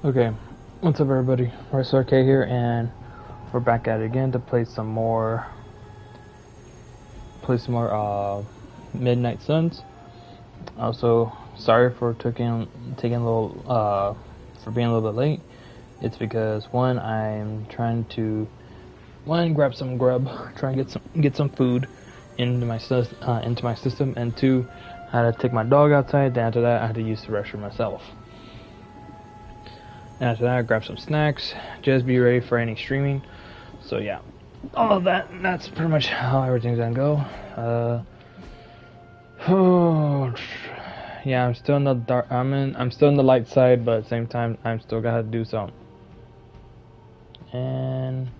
Okay, what's up everybody? RK here, and we're back at it again to play some more Midnight Suns. Also, sorry for taking a little for being a little bit late. It's because one, I'm trying to grab some grub, try and get some food into my system, and two, I had to take my dog outside. Then after that, I had to use the restroom myself. And after that, I grab some snacks, just be ready for any streaming. So yeah, all of that's pretty much how everything's gonna go. Yeah, I'm still in the dark. I'm still in the light side, but at the same time, I'm still gotta do something. And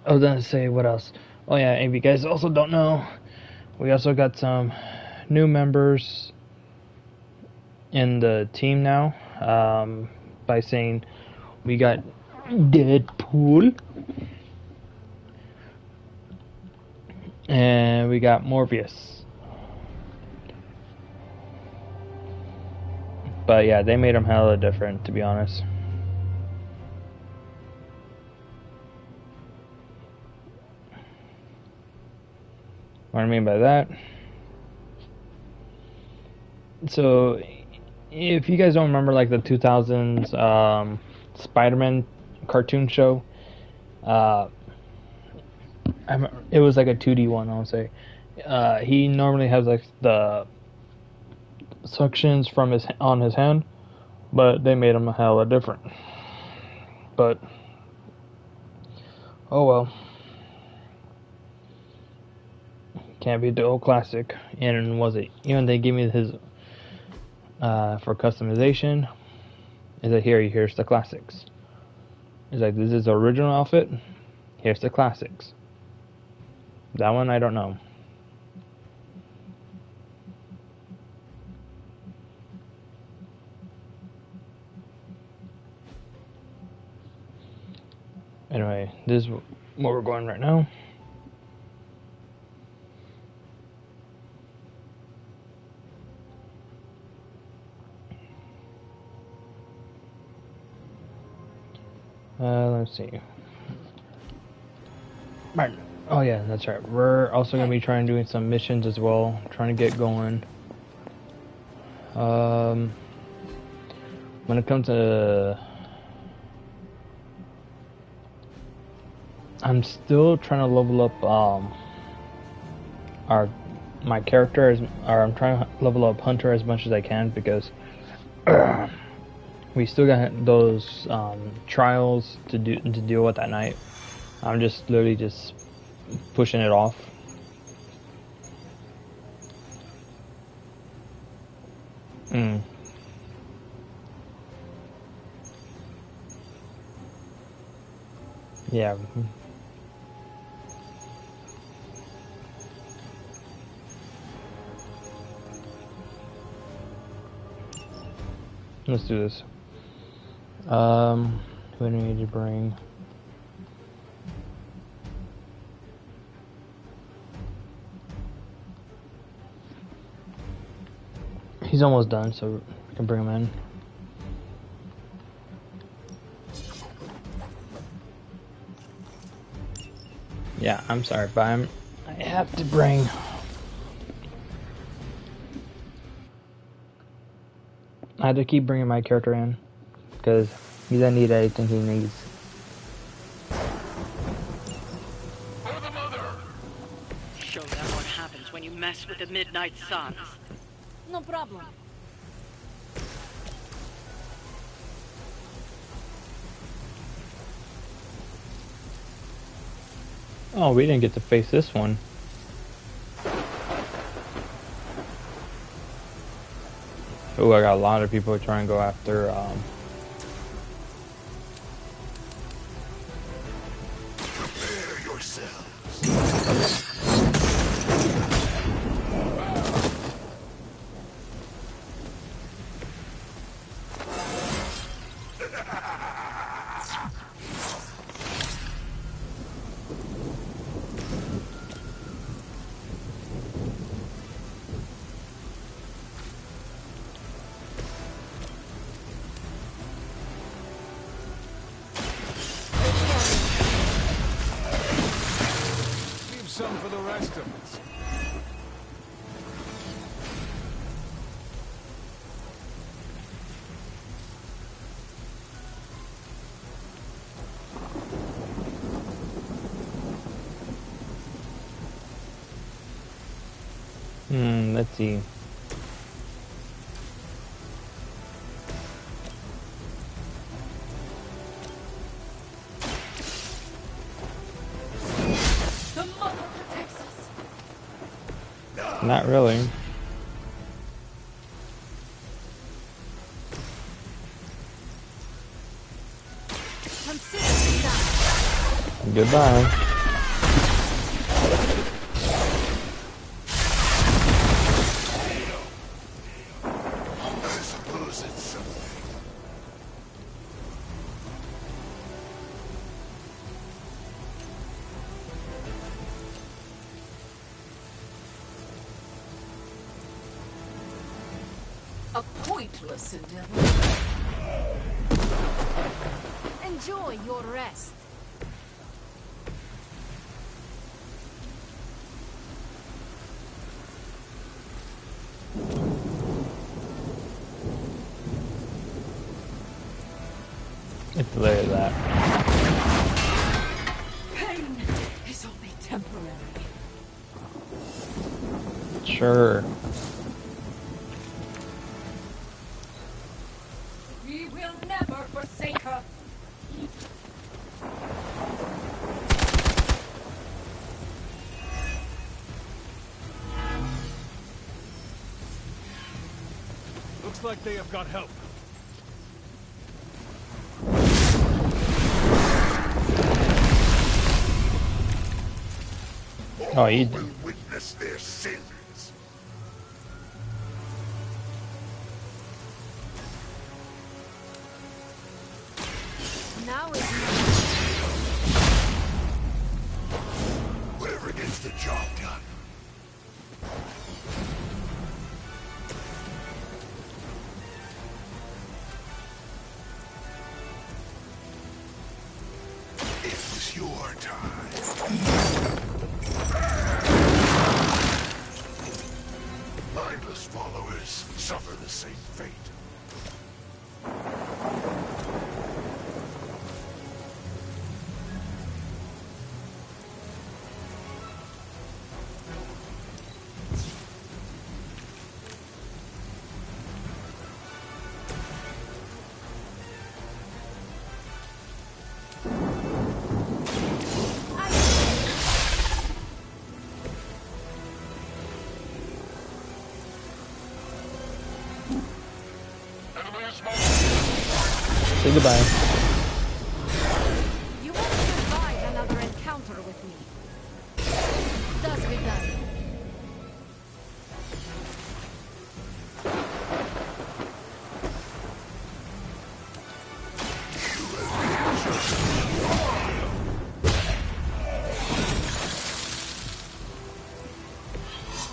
I was gonna say, what else? Oh yeah, if you guys also don't know, we also got some new members in the team now. By saying we got Deadpool and we got Morbius. But yeah, they made them hella different, to be honest. What I mean by that, so if you guys don't remember, like the 2000s Spider-Man cartoon show, it was like a 2D one, I would say. He normally has like the suctions from on his hand, but they made him a hella different. But oh well. Can't beat the old classic. And was it even they gave me his for customization? Is that here's the classics. It's like, this is the original outfit. Here's the classics. That one I don't know. Anyway, this is where we're going right now. Let's see. Right. Oh yeah, that's right. We're also gonna be doing some missions as well, trying to get going. When it comes to, I'm still trying to level up my character, I'm trying to level up Hunter as much as I can, because we still got those trials to deal with that night. I'm just literally just pushing it off. Yeah. Let's do this. Who do we need to bring? He's almost done, so we can bring him in. Yeah, I'm sorry, but I have to bring. I had to keep bringing my character in, because he doesn't need anything he needs. For the mother! Show them what happens when you mess with the Midnight Suns. No problem. Oh, we didn't get to face this one. Oh, I got a lot of people trying to go after Prepare yourselves. rest of us. Let's see. The mother protects us. Not really. Consider it done. Goodbye. I suppose it's something. A pointless endeavor. Enjoy your rest. It's literally that. Pain is only temporary. Sure. We will never forsake her. Looks like they have got help. Oh, you. Will witness their sins. Now is Whatever gets the job done. It was your time. Mindless followers suffer the same fate. Say goodbye. you won't survive another encounter with me. Thus be done.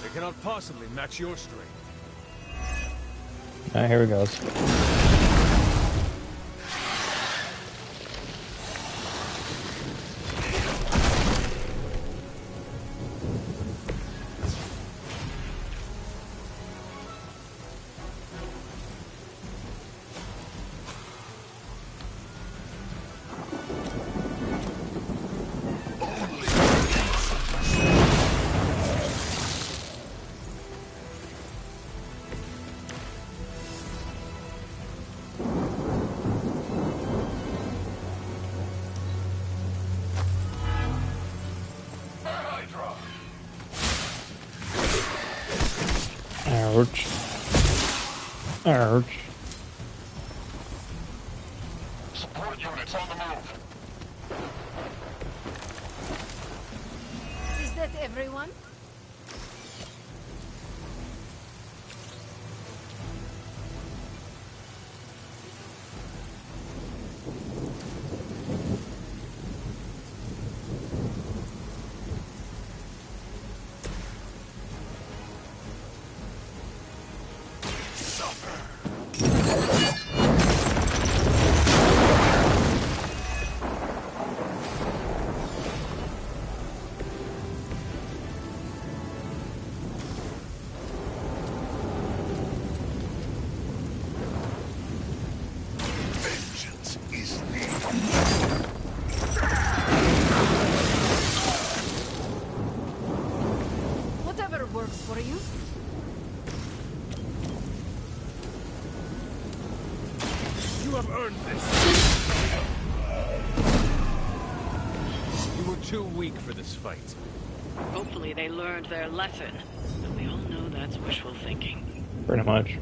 They cannot possibly match your strength. Alright, here it goes. Ouch. Ouch. Support units on the move. Is that everyone? works for you. You have earned this. You were too weak for this fight. Hopefully they learned their lesson. But we all know that's wishful thinking. Pretty much.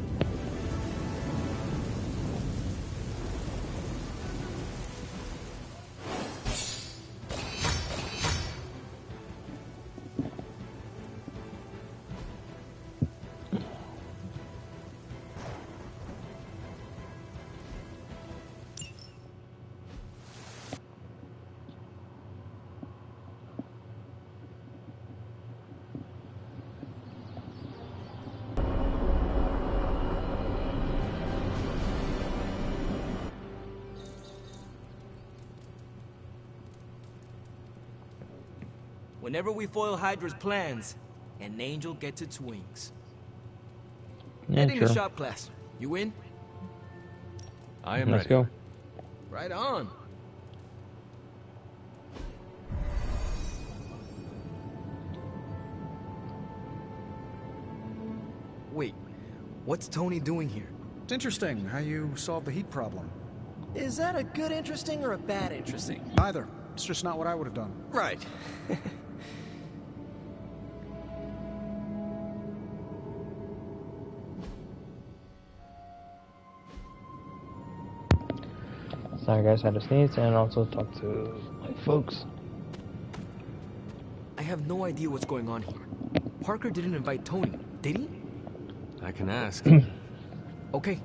Whenever we foil Hydra's plans, an angel gets its wings. Yeah, Heading sure. to shop class. You in? I am Let's ready. go. Right on. Wait, what's Tony doing here? It's interesting how you solved the heat problem. Is that a good interesting or a bad interesting? Neither. It's just not what I would have done. Right. Sorry guys, I had to sneeze and also talk to my folks. I have no idea what's going on here. Parker didn't invite Tony, did he? I can ask. Okay,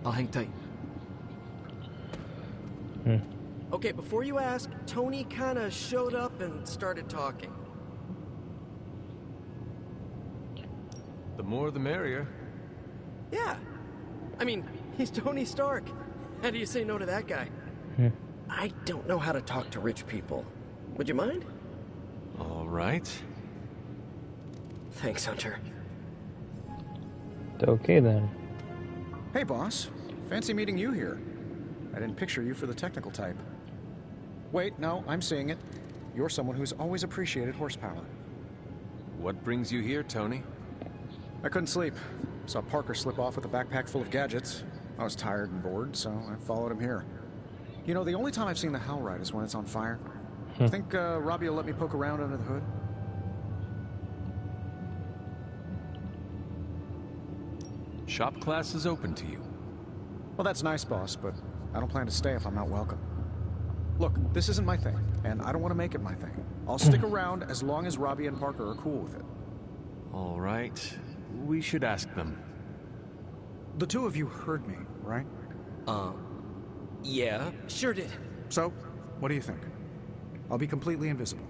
I'll hang tight. Okay, before you ask, Tony kinda showed up and started talking. The more the merrier. Yeah. I mean, he's Tony Stark. How do you say no to that guy? I don't know how to talk to rich people. Would you mind? All right. Thanks, Hunter. Okay then. Hey, boss. Fancy meeting you here. I didn't picture you for the technical type. Wait, no, I'm seeing it. You're someone who's always appreciated horsepower. What brings you here, Tony? I couldn't sleep. Saw Parker slip off with a backpack full of gadgets. I was tired and bored, so I followed him here. You know, the only time I've seen the Howl Ride is when it's on fire. Think Robbie will let me poke around under the hood? Shop class is open to you. Well, that's nice, boss, but I don't plan to stay if I'm not welcome. Look, this isn't my thing, and I don't want to make it my thing. I'll stick around as long as Robbie and Parker are cool with it. All right. We should ask them. The two of you heard me, right? Yeah, sure did. So, what do you think? I'll be completely invisible.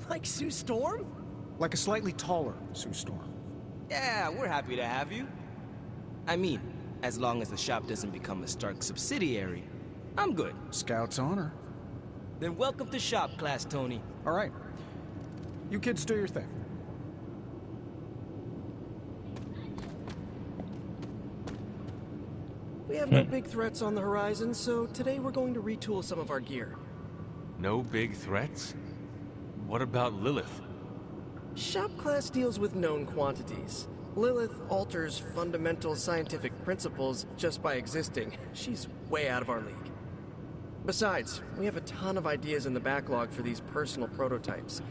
Like Sue Storm? Like a slightly taller Sue Storm. Yeah, we're happy to have you. I mean, as long as the shop doesn't become a Stark subsidiary, I'm good. Scout's honor. Then welcome to shop class, Tony. All right. You kids do your thing. We have no big threats on the horizon, so today we're going to retool some of our gear. No big threats? What about Lilith? Shop class deals with known quantities. Lilith alters fundamental scientific principles just by existing. She's way out of our league. Besides, we have a ton of ideas in the backlog for these personal prototypes.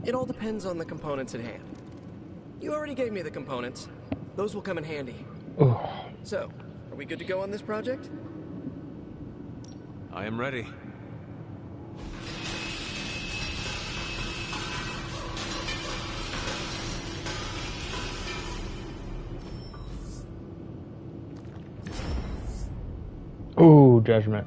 It all depends on the components at hand. You already gave me the components. Those will come in handy. Oh, So, are we good to go on this project? I am ready. ooh, judgment.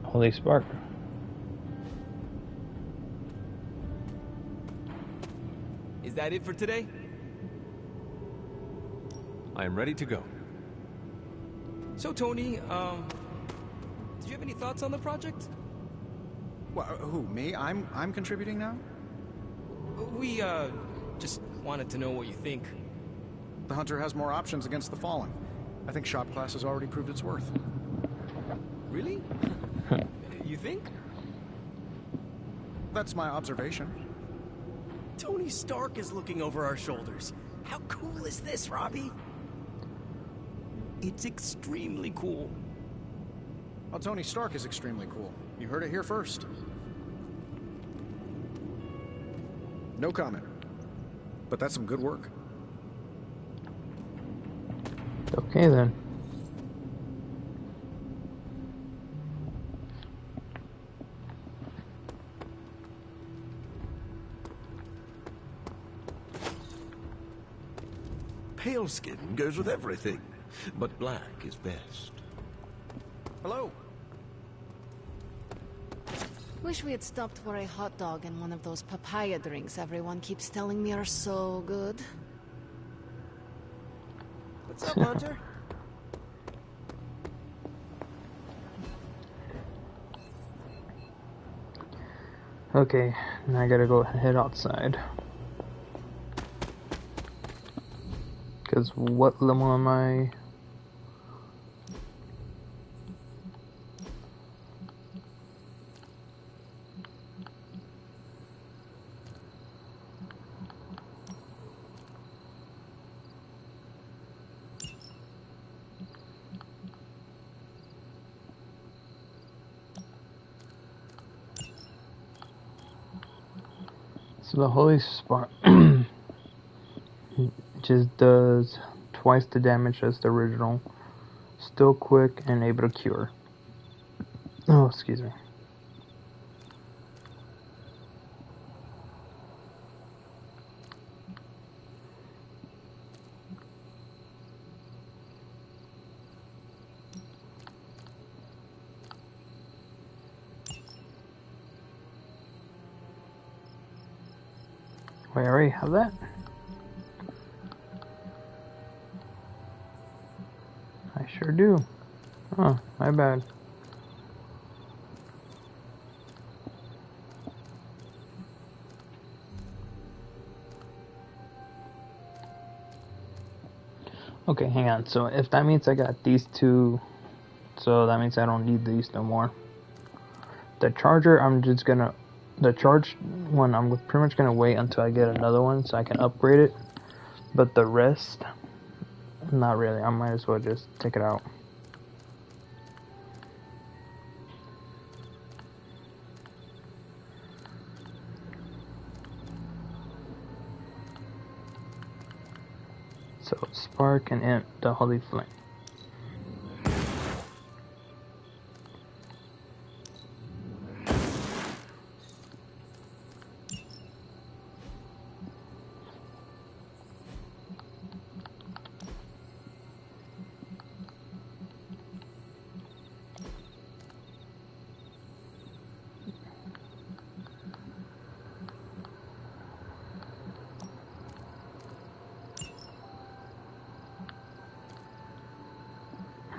Holy spark. Is that it for today? I am ready to go. So, Tony, do you have any thoughts on the project? Who, me? I'm contributing now? We, just wanted to know what you think. The Hunter has more options against the Fallen. I think shop class has already proved its worth. Really? You think? That's my observation. Tony Stark is looking over our shoulders. How cool is this, Robbie? It's extremely cool. Well, Tony Stark is extremely cool. You heard it here first. No comment. But that's some good work. Okay then. Pale skin goes with everything, but black is best. Hello. Wish we had stopped for a hot dog and one of those papaya drinks everyone keeps telling me are so good. What's up, Hunter? Okay, now I gotta go head outside. Because what level am I? So the Holy Spark just does twice the damage as the original. Still quick and able to cure. Oh, excuse me. Wait, I already have that? I sure do. Oh, my bad. Okay, hang on. So if that means I got these two, so that means I don't need these no more. The charger, the charged one, I'm pretty much gonna wait until I get another one so I can upgrade it. But the rest, not really. I might as well just take it out. So Spark and Imp, the Holy Flame.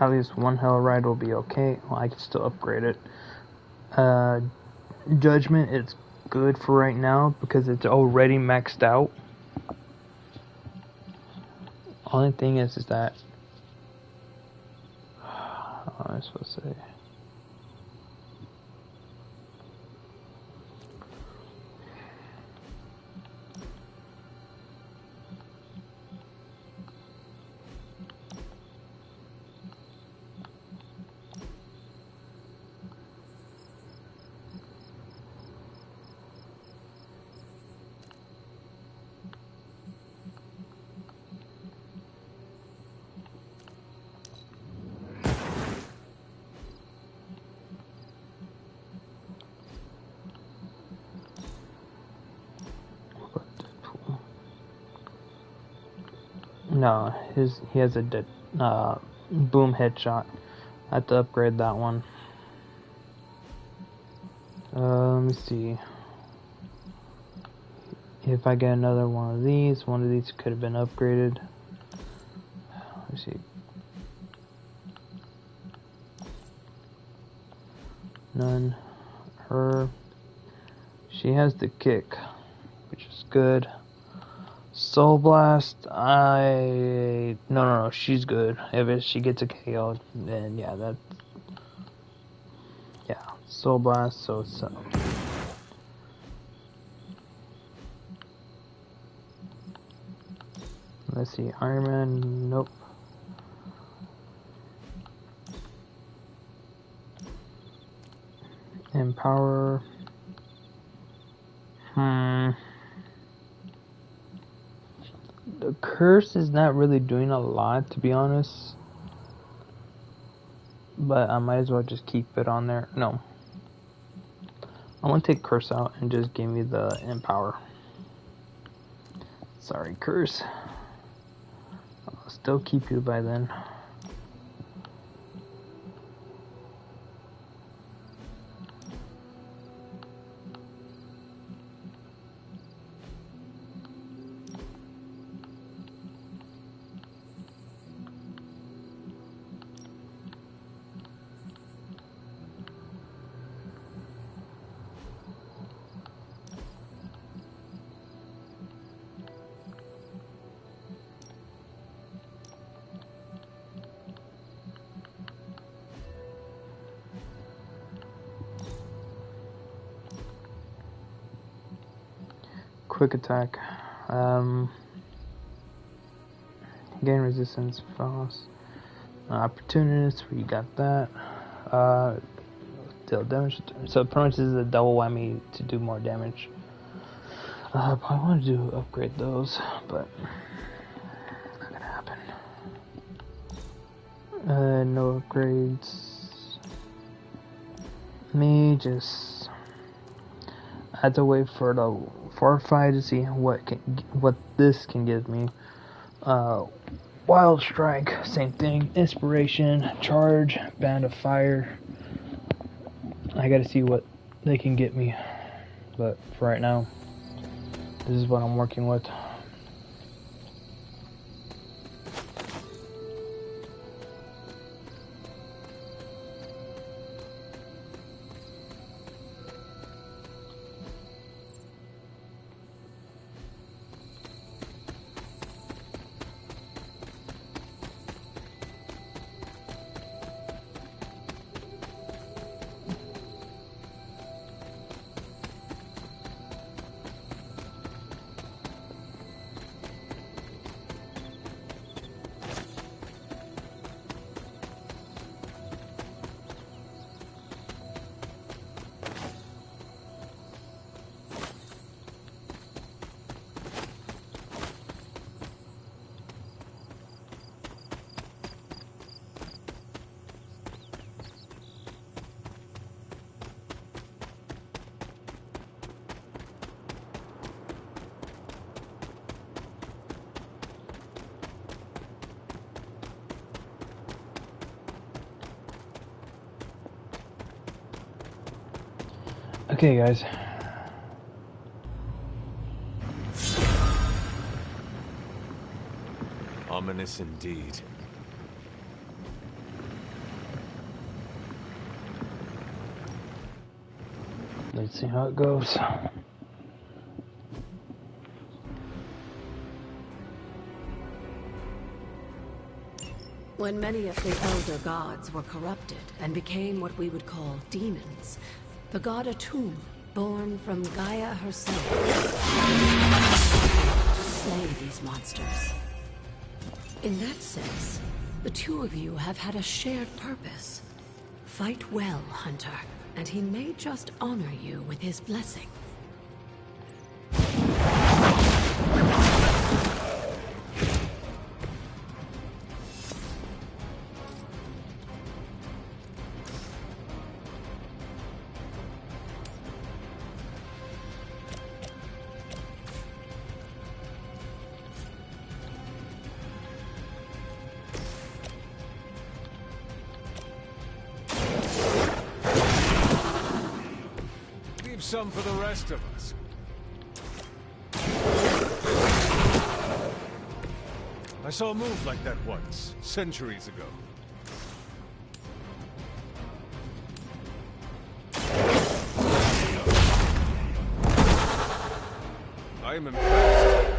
At least one hell ride will be okay. Well, I can still upgrade it. Judgment, it's good for right now because it's already maxed out. Only thing is that how am I supposed to say? No, he has a boom headshot. I have to upgrade that one. Let me see. If I get another one of these could have been upgraded. Let me see. None. Her. She has the kick, which is good. Soul Blast, no, she's good. She gets a KO, then yeah, Soul Blast, so let's see, Iron Man, nope. Empower, the curse is not really doing a lot, to be honest. But I might as well just keep it on there. No. I want to take curse out and just give me the empower. Sorry, curse. I'll still keep you by then. Quick attack. Gain resistance, fast. Opportunist, we got that. Deal damage. So pretty much this is a double whammy to do more damage. Probably want to upgrade those, but not gonna happen. No upgrades. Me just had to wait for the fortify to see what this can give me. Wild strike, same thing. Inspiration, charge, band of fire. I gotta see what they can get me, but for right now, this is what I'm working with. Okay, guys. Ominous indeed. Let's see how it goes. When many of the elder gods were corrupted and became what we would call demons, the god Atum, born from Gaia herself, to slay these monsters. In that sense, the two of you have had a shared purpose. Fight well, Hunter, and he may just honor you with his blessing. Some for the rest of us. I saw a move like that once, centuries ago. I am impressed.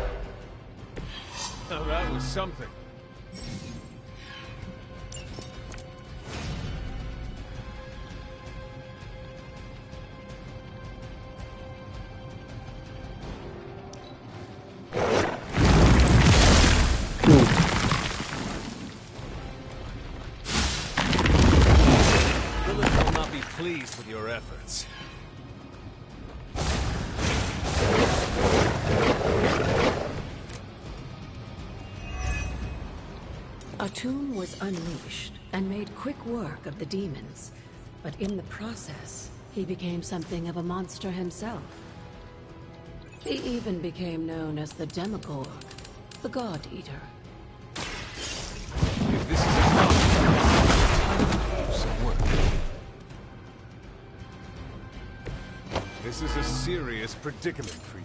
was something. Lilith will not be pleased with your efforts. A tomb was unleashed and made quick work of the demons, but in the process, he became something of a monster himself. He even became known as the Demogorg, the God Eater. If this is a god, I need to do some work. This is a serious predicament for you.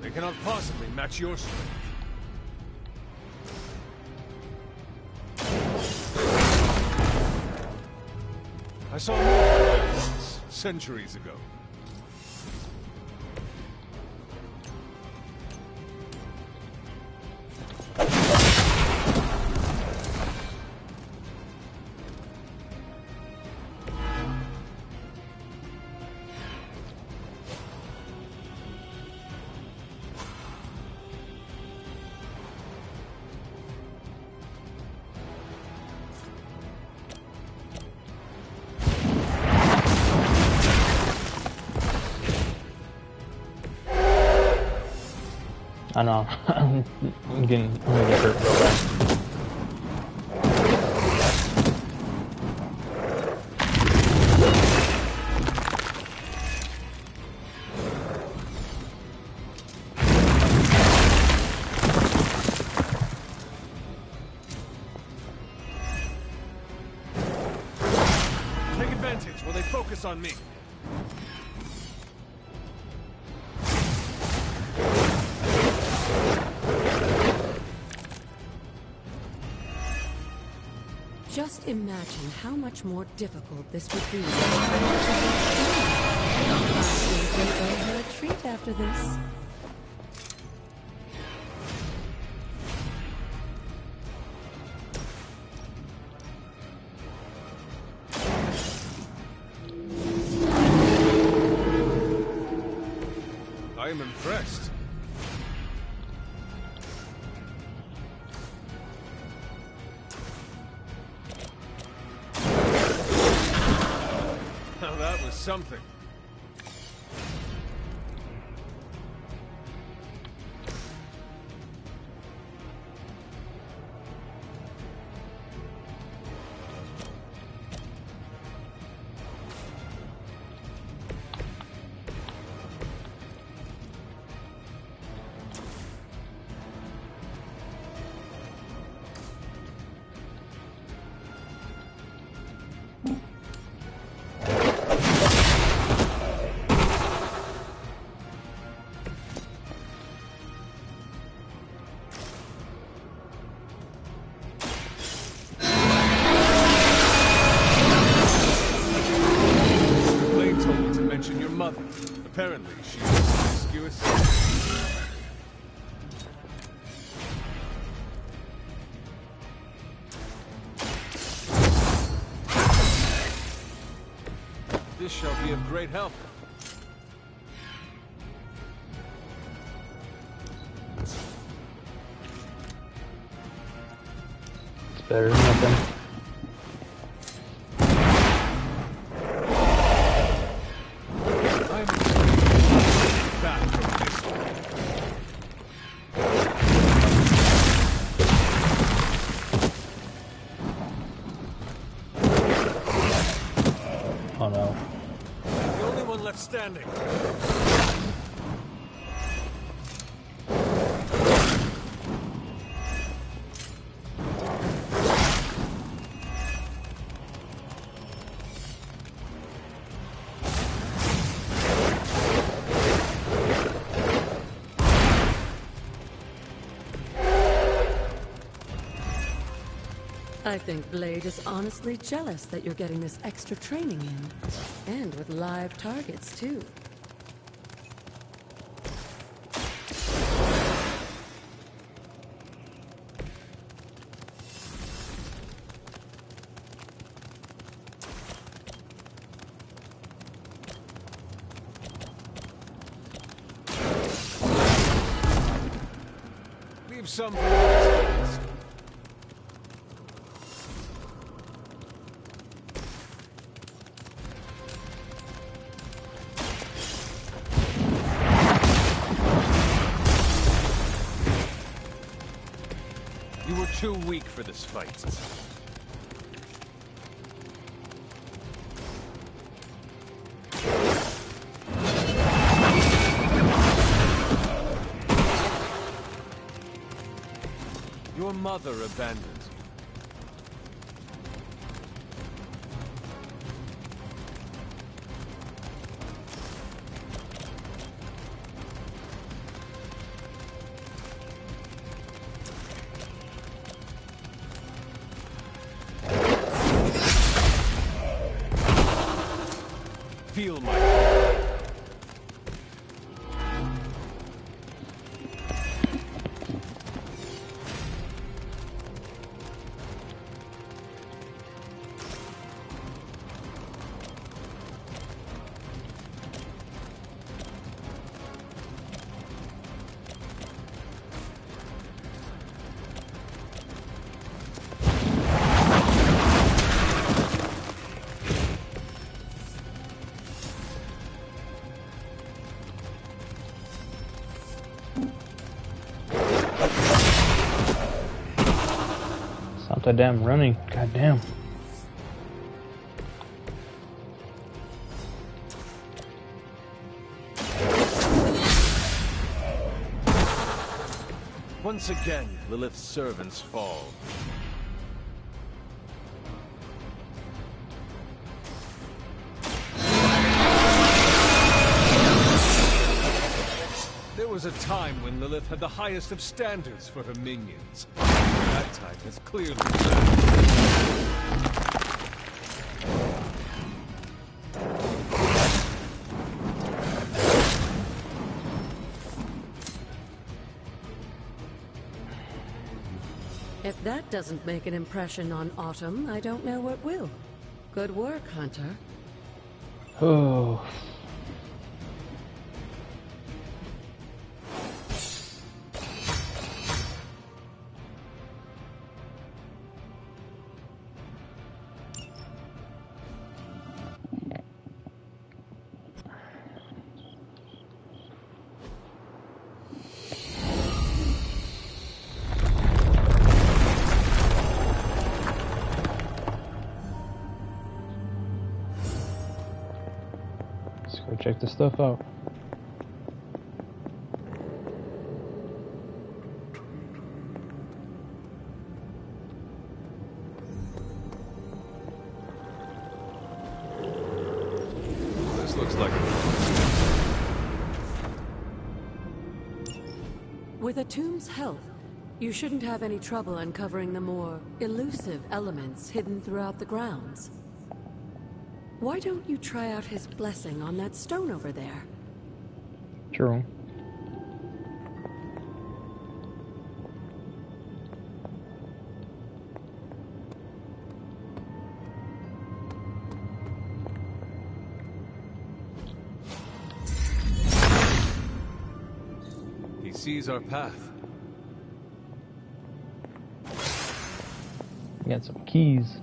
They cannot possibly match your strength. I saw more once, centuries ago. I know. I'm gonna get hurt real bad. Take advantage while they focus on me. Just imagine how much more difficult this would be. They owe her a treat after this. I am impressed. Now that was something. Blaine told me to mention your mother. Apparently, she is promiscuous. This shall be of great help. It's better than nothing. I'm back from this one. Oh no. The only one left standing. I think Blade is honestly jealous that you're getting this extra training in. And with live targets, too. Leave some for the rest. You were too weak for this fight. Your mother abandoned you. Feel my power. Stop that damn running. God damn. Once again, Lilith's servants fall. There was a time when Lilith had the highest of standards for her minions. That time has clearly passed. If that doesn't make an impression on Autumn, I don't know what will. Good work, Hunter. Oh. Let's go check this stuff out. This looks like With a tomb's help, you shouldn't have any trouble uncovering the more elusive elements hidden throughout the grounds. Why don't you try out his blessing on that stone over there? True. he sees our path. We got some keys.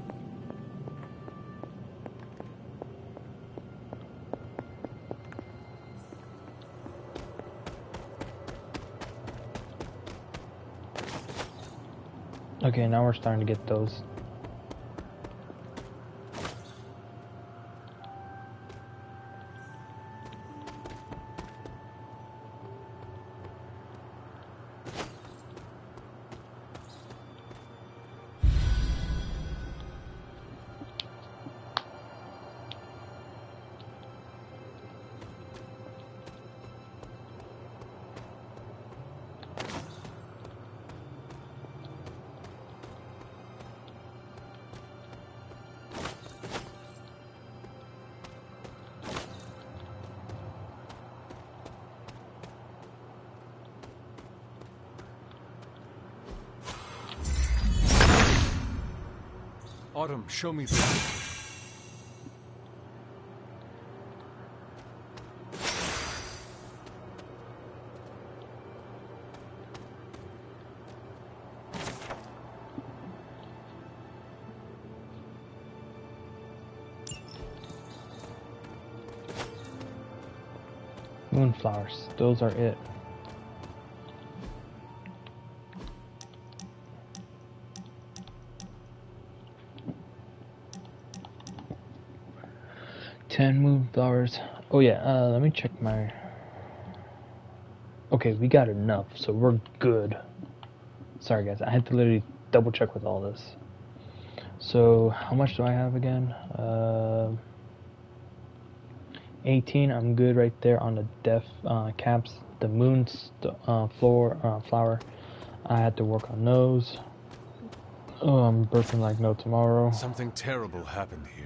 Okay, now we're starting to get those. Autumn, show me this. Moonflowers. Those are it. Ten moonflowers. Oh yeah, let me check my... Okay, we got enough, so we're good. Sorry guys, I had to literally double check with all this. So, how much do I have again? 18, I'm good right there on the def caps. The moon's flower, I had to work on those. Oh, I'm burping like no tomorrow. Something terrible happened here.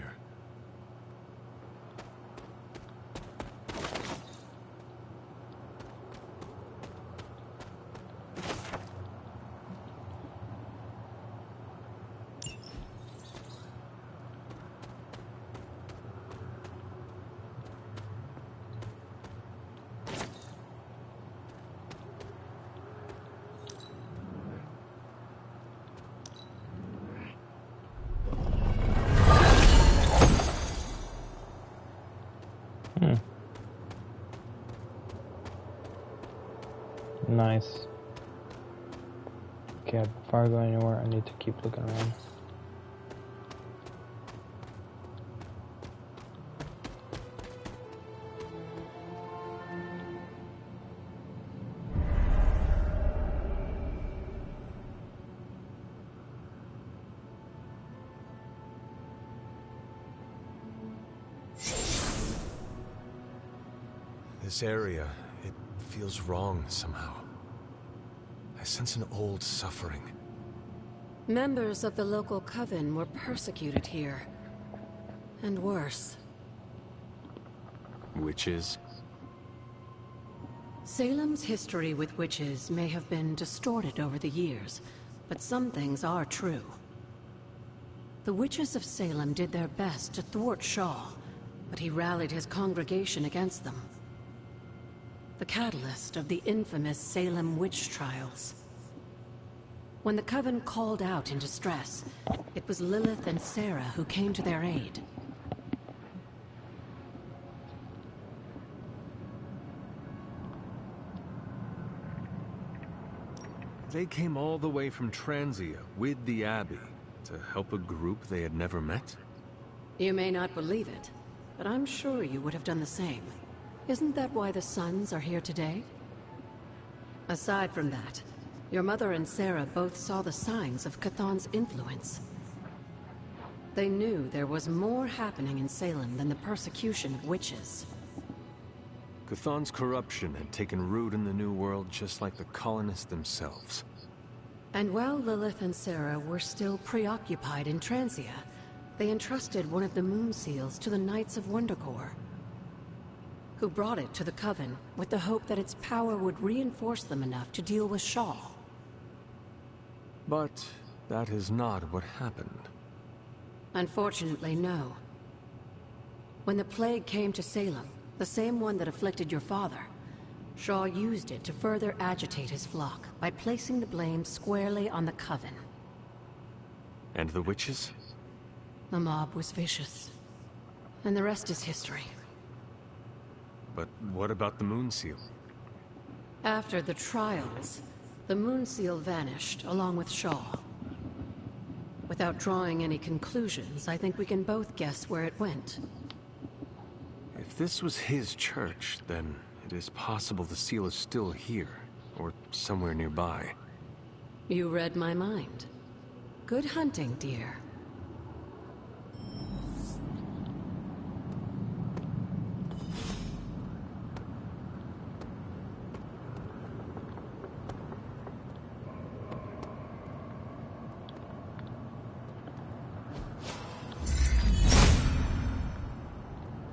Nice. Okay, before I go anywhere, I need to keep looking around. This area, it feels wrong somehow. I sense an old suffering. Members of the local coven were persecuted here. And worse. Witches? Salem's history with witches may have been distorted over the years, but some things are true. The witches of Salem did their best to thwart Shaw, but he rallied his congregation against them. The catalyst of the infamous Salem witch trials. When the Coven called out in distress, it was Lilith and Sarah who came to their aid. They came all the way from Transia with the Abbey to help a group they had never met? You may not believe it, but I'm sure you would have done the same. Isn't that why the Sons are here today? Aside from that, your mother and Sarah both saw the signs of Chthon's influence. They knew there was more happening in Salem than the persecution of witches. Chthon's corruption had taken root in the New World just like the colonists themselves. And while Lilith and Sarah were still preoccupied in Transia, they entrusted one of the moon seals to the Knights of Wondercore, who brought it to the Coven with the hope that its power would reinforce them enough to deal with Shaw. But that is not what happened. Unfortunately, no. When the plague came to Salem, the same one that afflicted your father, Shaw used it to further agitate his flock by placing the blame squarely on the Coven. And the witches? The mob was vicious. And the rest is history. But what about the Moon Seal? After the trials, the Moon Seal vanished along with Shaw. Without drawing any conclusions, I think we can both guess where it went. If this was his church, then it is possible the seal is still here, or somewhere nearby. You read my mind. Good hunting, dear.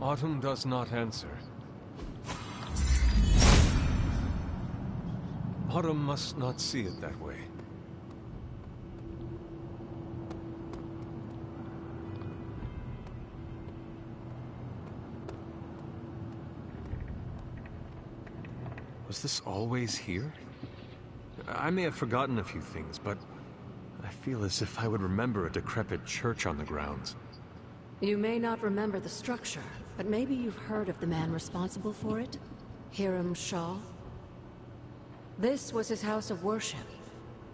Autumn does not answer. Autumn must not see it that way. Was this always here? I may have forgotten a few things, but I feel as if I would remember a decrepit church on the grounds. You may not remember the structure, but maybe you've heard of the man responsible for it? Hiram Shaw? This was his house of worship,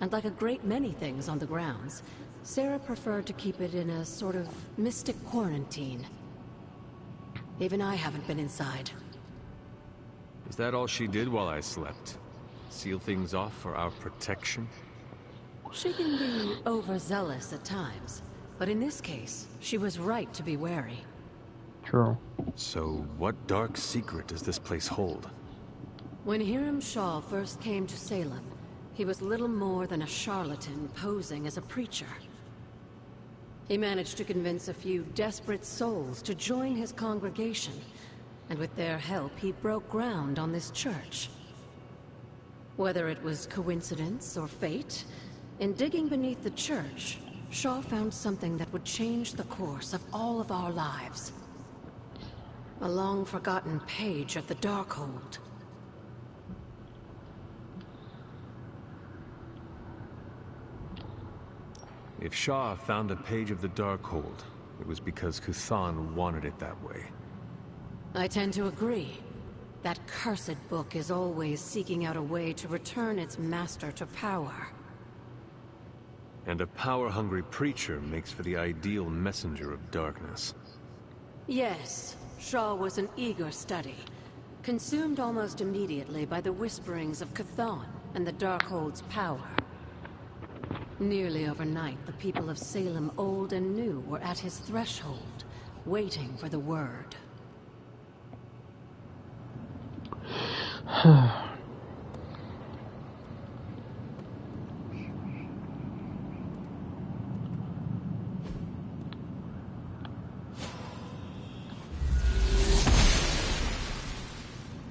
and like a great many things on the grounds, Sarah preferred to keep it in a sort of mystic quarantine. Even I haven't been inside. Is that all she did while I slept? Seal things off for our protection? She can be overzealous at times, but in this case, she was right to be wary. True. So, what dark secret does this place hold? When Hiram Shaw first came to Salem, he was little more than a charlatan posing as a preacher. He managed to convince a few desperate souls to join his congregation, and with their help, he broke ground on this church. Whether it was coincidence or fate, in digging beneath the church, Shaw found something that would change the course of all of our lives. A long-forgotten page of the Darkhold. If Shaw found a page of the Darkhold, it was because Kuthan wanted it that way. I tend to agree. That cursed book is always seeking out a way to return its master to power. And a power-hungry preacher makes for the ideal messenger of darkness. Yes, Shaw was an eager study, consumed almost immediately by the whisperings of Kuthan and the Darkhold's power. Nearly overnight, the people of Salem, old and new, were at his threshold, waiting for the word.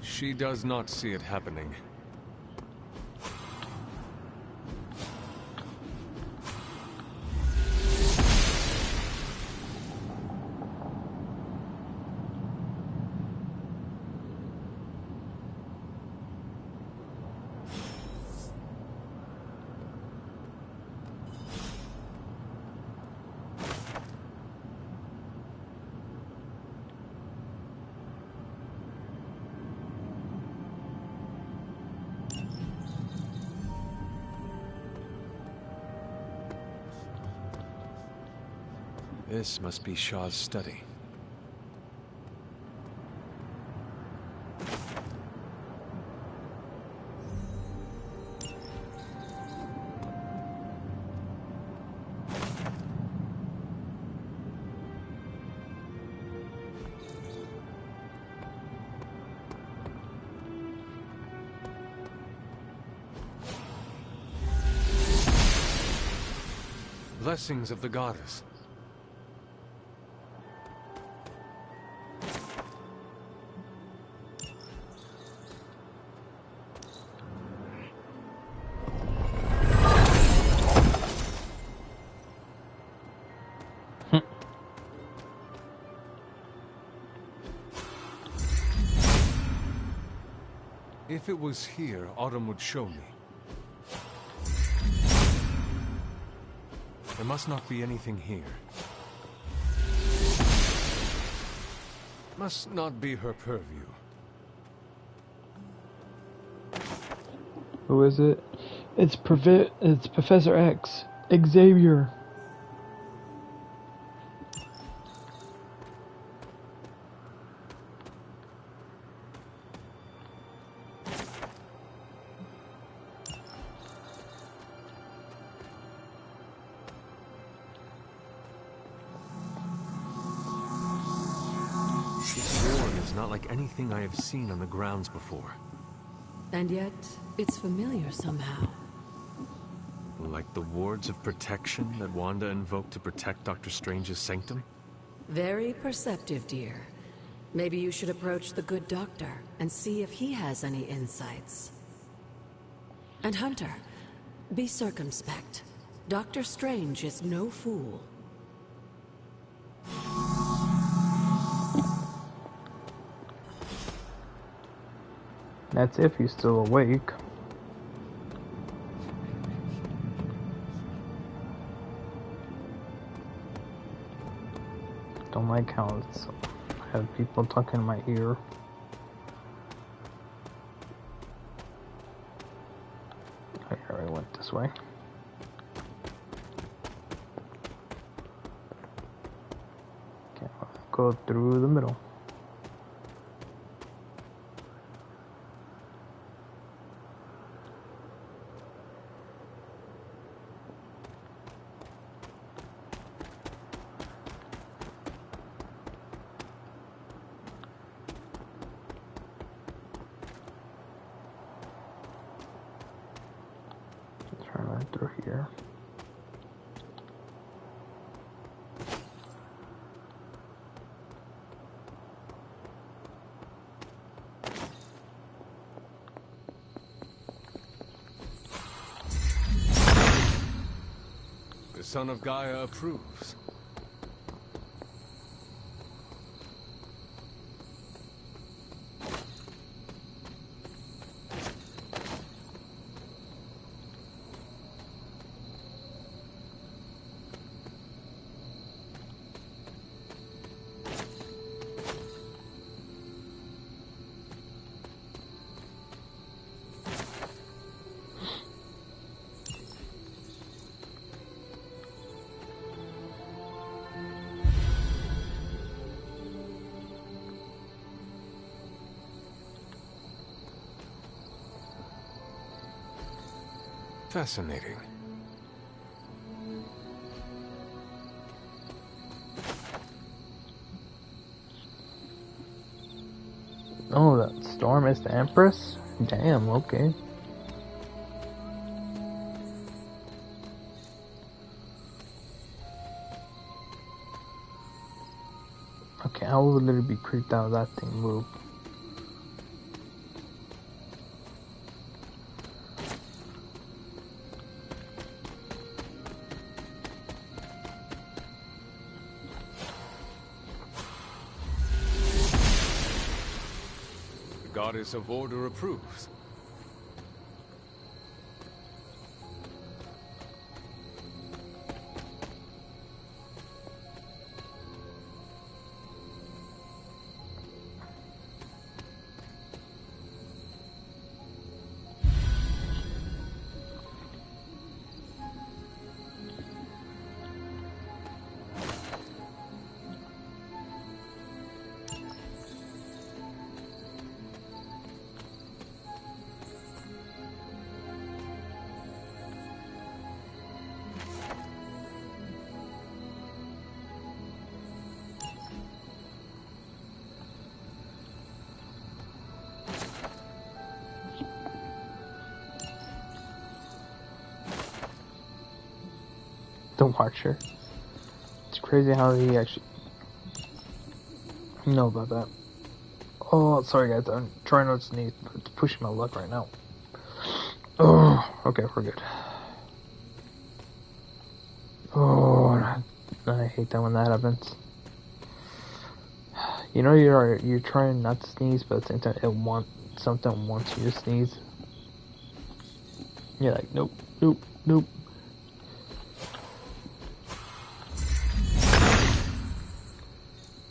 She does not see it happening. This must be Shaw's study. Blessings of the goddess. If it was here, Autumn would show me. There must not be anything here. Must not be her purview. Who is it? It's Professor X. Xavier. Not like anything I have seen on the grounds before. And yet, it's familiar somehow. Like the wards of protection that Wanda invoked to protect Dr. Strange's sanctum? Very perceptive, dear. Maybe you should approach the good doctor and see if he has any insights. And Hunter, be circumspect. Dr. Strange is no fool. That's if he's still awake. Don't like how I have people talking in my ear. I already went this way. Okay, I'll go through the middle. Turn right through here. The son of Gaia approves. Fascinating. Oh, that storm is the Empress? Damn, okay. Okay, I would literally be creeped out if that thing moved. The goddess of order approves. The Watcher. It's crazy how he actually know about that. Oh, sorry guys, I'm trying not to sneeze, but it's pushing my luck right now. Oh, okay, we're good. Oh, I hate that when that happens. You know you're trying not to sneeze, but at the same time something wants you to sneeze. You're like, nope, nope, nope.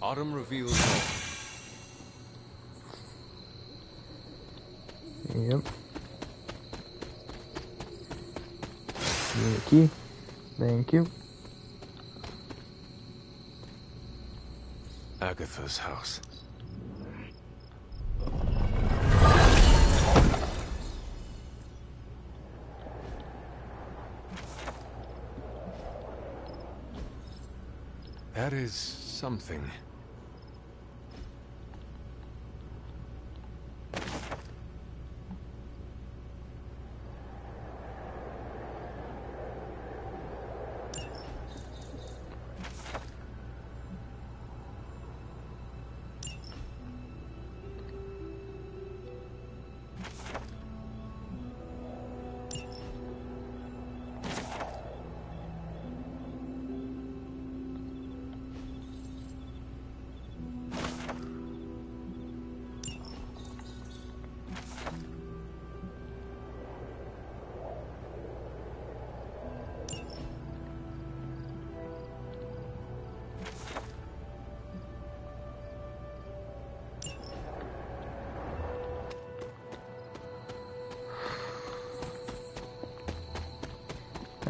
Autumn reveals all. Yep. Need a key. Thank you. Agatha's house. That is something.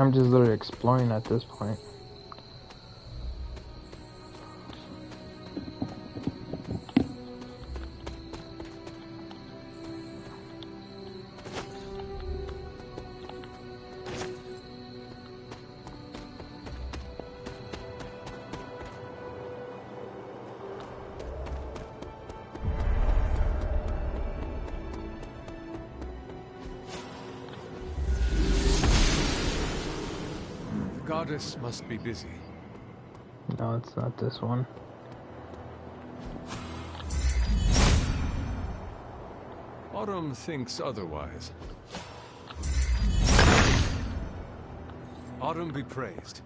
I'm just literally exploring at this point. Goddess must be busy. No, it's not this one. Autumn thinks otherwise. Autumn be praised.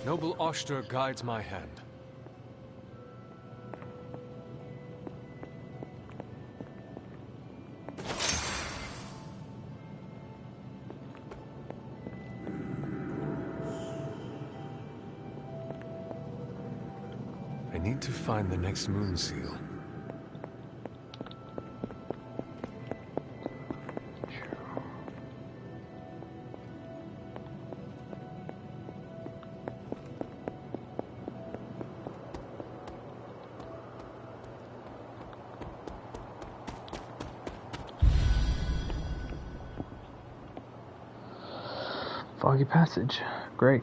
Noble Oster guides my hand. I need to find the next moon seal. Foggy Passage. Great.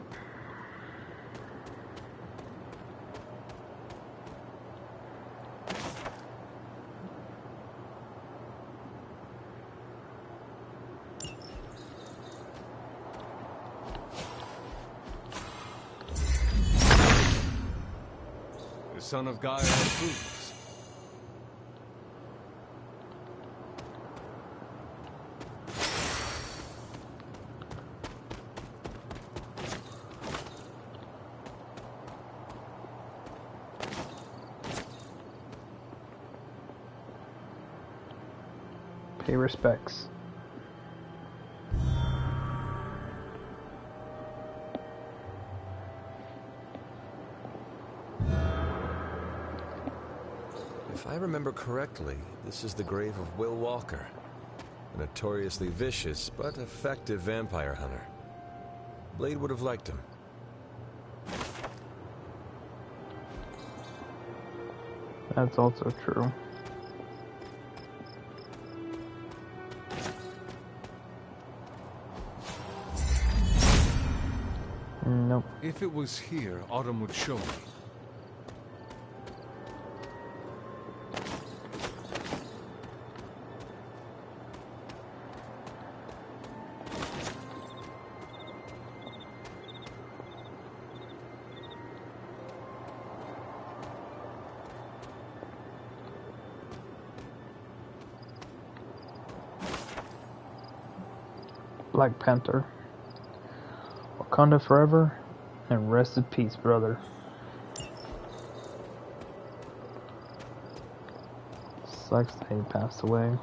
The son of Gaia approves. Pay respects. If I remember correctly, this is the grave of Will Walker, a notoriously vicious but effective vampire hunter. Blade would have liked him. That's also true. Nope. If it was here, Autumn would show me. Black Panther. Wakanda forever, and rest in peace, brother. Sucks that he passed away.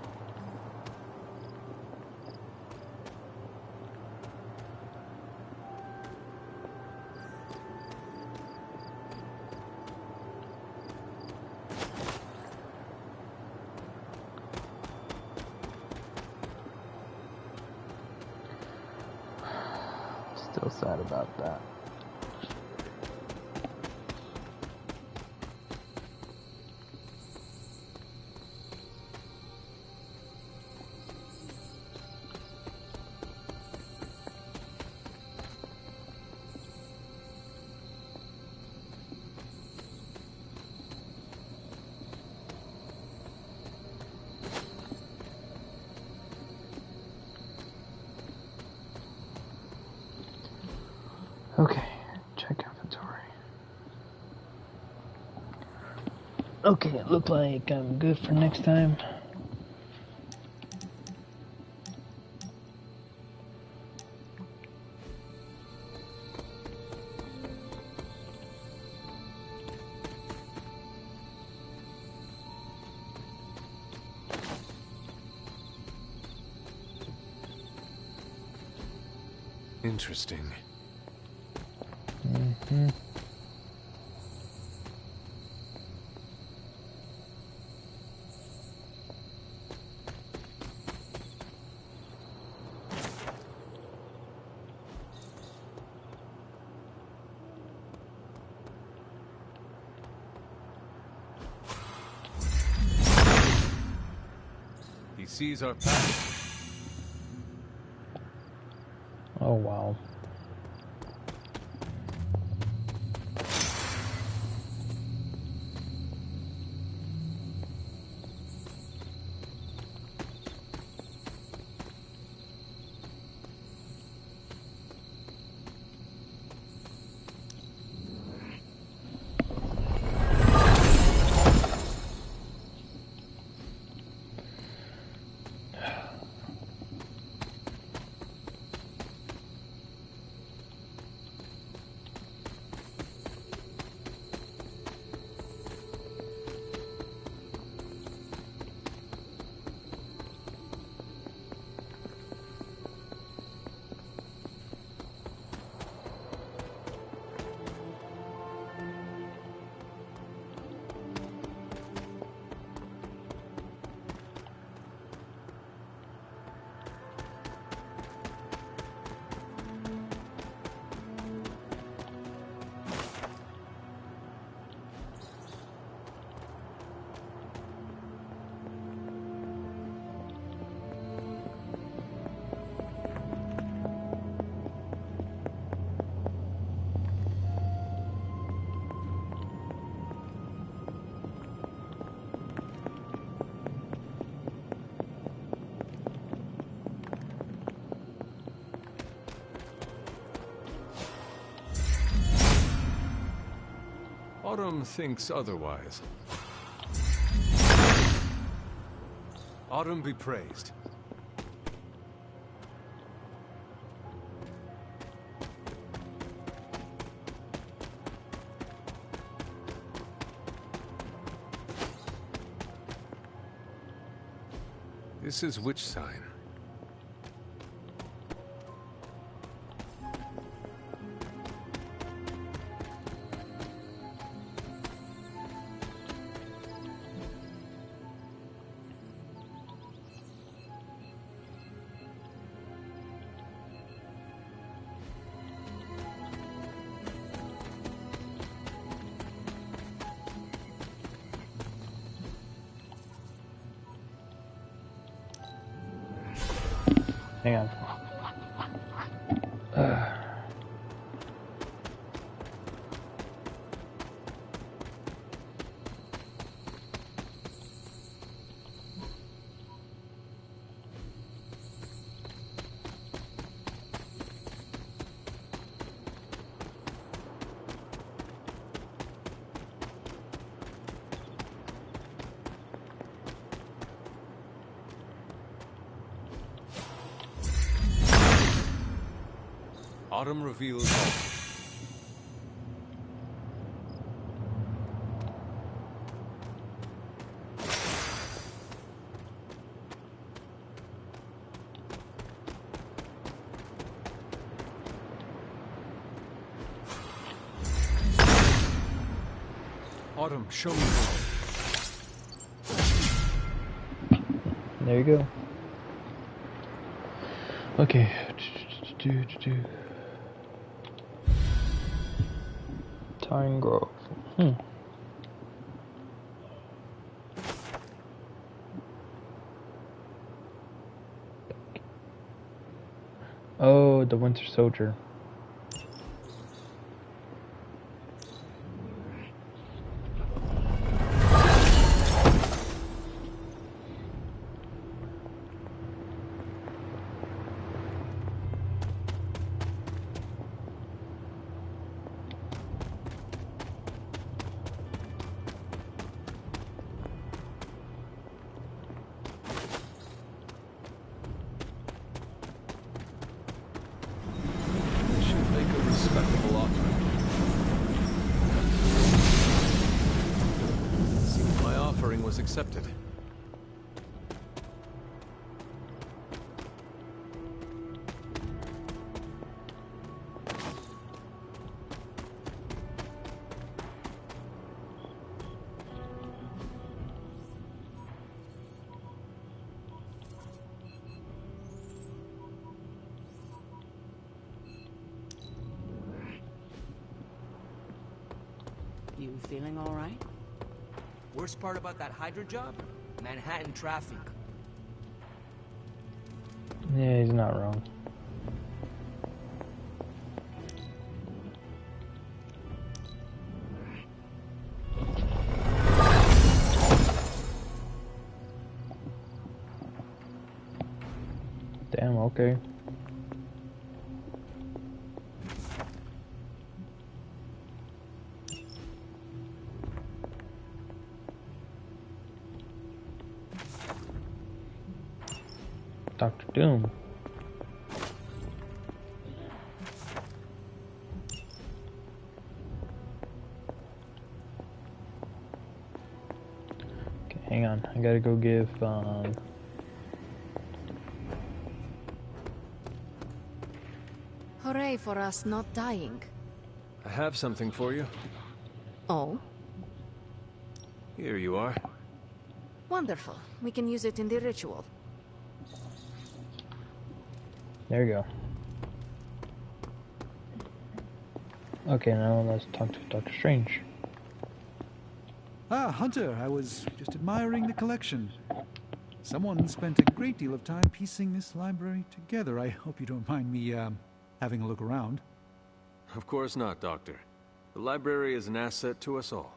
Still sad about that. Okay, check inventory. Okay, it looked like I'm good for next time. Interesting. Mm-hmm. sees our path. Oh, wow. Autumn thinks otherwise. Autumn be praised. This is which sign? Hang on. Autumn reveals all. Autumn, show me more. There you go. Okay. Time Grove. Oh, the Winter Soldier. Was accepted. You feeling all right? Worst part about that Hydra job? Manhattan traffic. Yeah, he's not wrong. Damn, okay. Dr. Doom. Okay, hang on. I gotta go give, Hooray for us not dying. I have something for you. Oh? Here you are. Wonderful. We can use it in the ritual. there you go. Okay, now let's talk to Doctor Strange. Ah, Hunter, I was just admiring the collection. Someone spent a great deal of time piecing this library together. I hope you don't mind me, having a look around. Of course not, Doctor. The library is an asset to us all.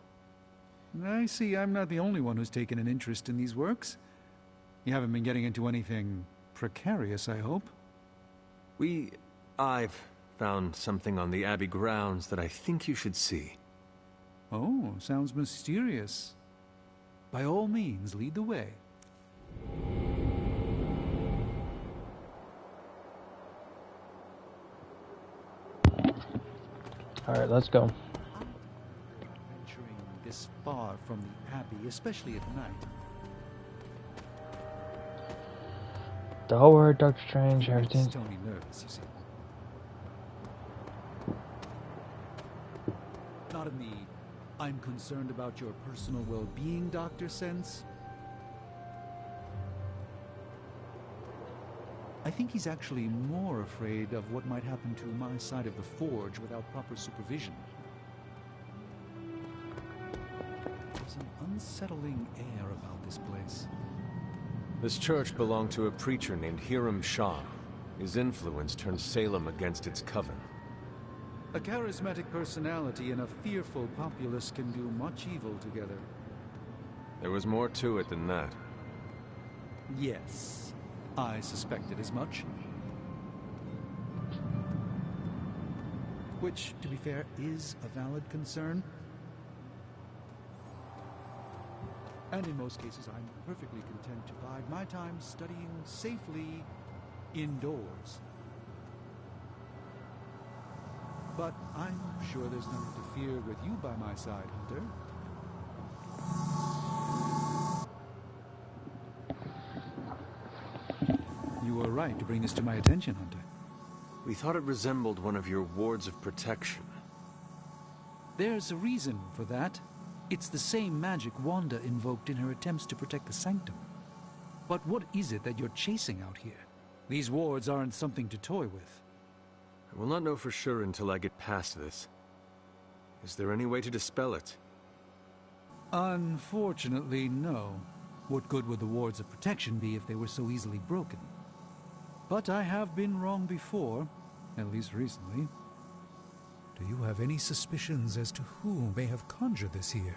I see I'm not the only one who's taken an interest in these works. You haven't been getting into anything precarious, I hope? I've found something on the Abbey grounds that I think you should see. Oh, sounds mysterious. By all means, lead the way. Alright, let's go. Venturing this far from the Abbey, especially at night. The whole word, Doctor Strange, everything. Stony nervous, you see. Not in the I'm concerned about your personal well-being, Doctor sense. I think he's actually more afraid of what might happen to my side of the forge without proper supervision. There's an unsettling air about this place. This church belonged to a preacher named Hiram Shah. His influence turned Salem against its coven. A charismatic personality and a fearful populace can do much evil together. There was more to it than that. Yes, I suspected as much. Which, to be fair, is a valid concern. And in most cases, I'm perfectly content to bide my time studying safely indoors. But I'm sure there's nothing to fear with you by my side, Hunter. You were right to bring this to my attention, Hunter. We thought it resembled one of your wards of protection. There's a reason for that. It's the same magic Wanda invoked in her attempts to protect the Sanctum. But what is it that you're chasing out here? These wards aren't something to toy with. I will not know for sure until I get past this. Is there any way to dispel it? Unfortunately, no. What good would the wards of protection be if they were so easily broken? But I have been wrong before, at least recently. Do you have any suspicions as to who may have conjured this here?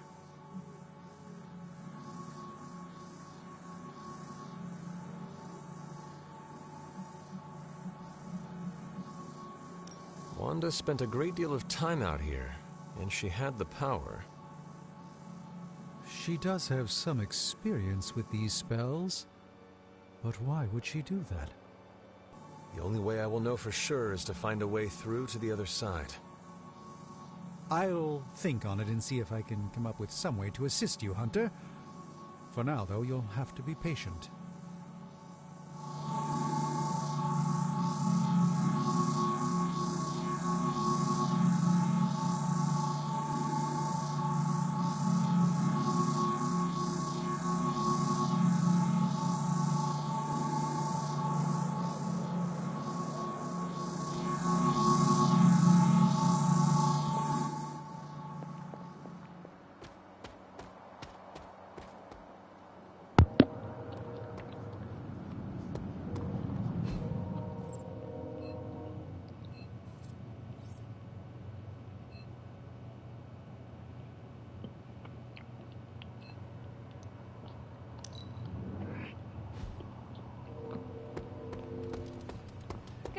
Wanda spent a great deal of time out here, and she had the power. She does have some experience with these spells, but why would she do that? The only way I will know for sure is to find a way through to the other side. I'll think on it and see if I can come up with some way to assist you, Hunter. For now, though, you'll have to be patient.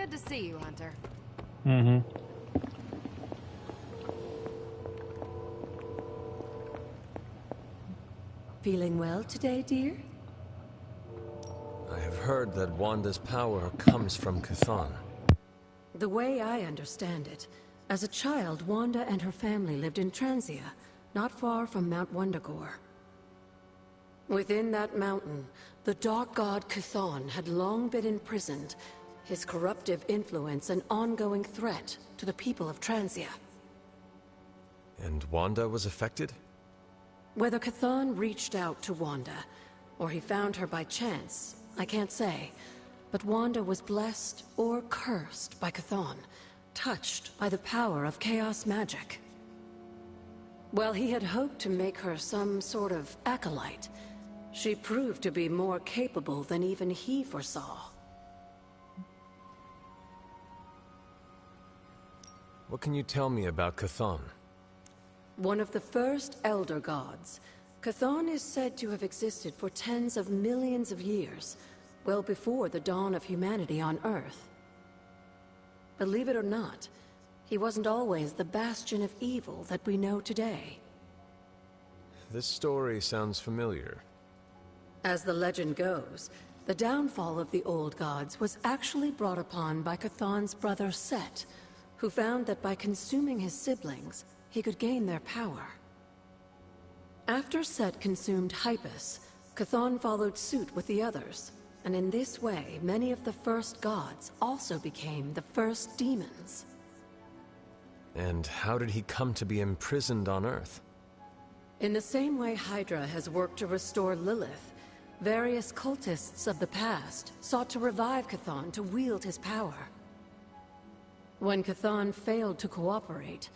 Good to see you, Hunter. Mm-hmm. Feeling well today, dear? I have heard that Wanda's power comes from Chthon. The way I understand it, as a child, Wanda and her family lived in Transia, not far from Mount Wundagore. Within that mountain, the dark god Chthon had long been imprisoned, his corruptive influence an ongoing threat to the people of Transia. And Wanda was affected? Whether Chthon reached out to Wanda, or he found her by chance, I can't say. But Wanda was blessed or cursed by Chthon, touched by the power of chaos magic. While he had hoped to make her some sort of acolyte, she proved to be more capable than even he foresaw. What can you tell me about Chthon? One of the first Elder Gods, Chthon is said to have existed for tens of millions of years, well before the dawn of humanity on Earth. Believe it or not, he wasn't always the bastion of evil that we know today. This story sounds familiar. As the legend goes, the downfall of the old gods was actually brought upon by Chthon's brother Set, who found that by consuming his siblings, he could gain their power. After Set consumed Hypus, Chthon followed suit with the others, and in this way, many of the first gods also became the first demons. And how did he come to be imprisoned on Earth? In the same way Hydra has worked to restore Lilith, various cultists of the past sought to revive Chthon to wield his power. When Chthon failed to cooperate,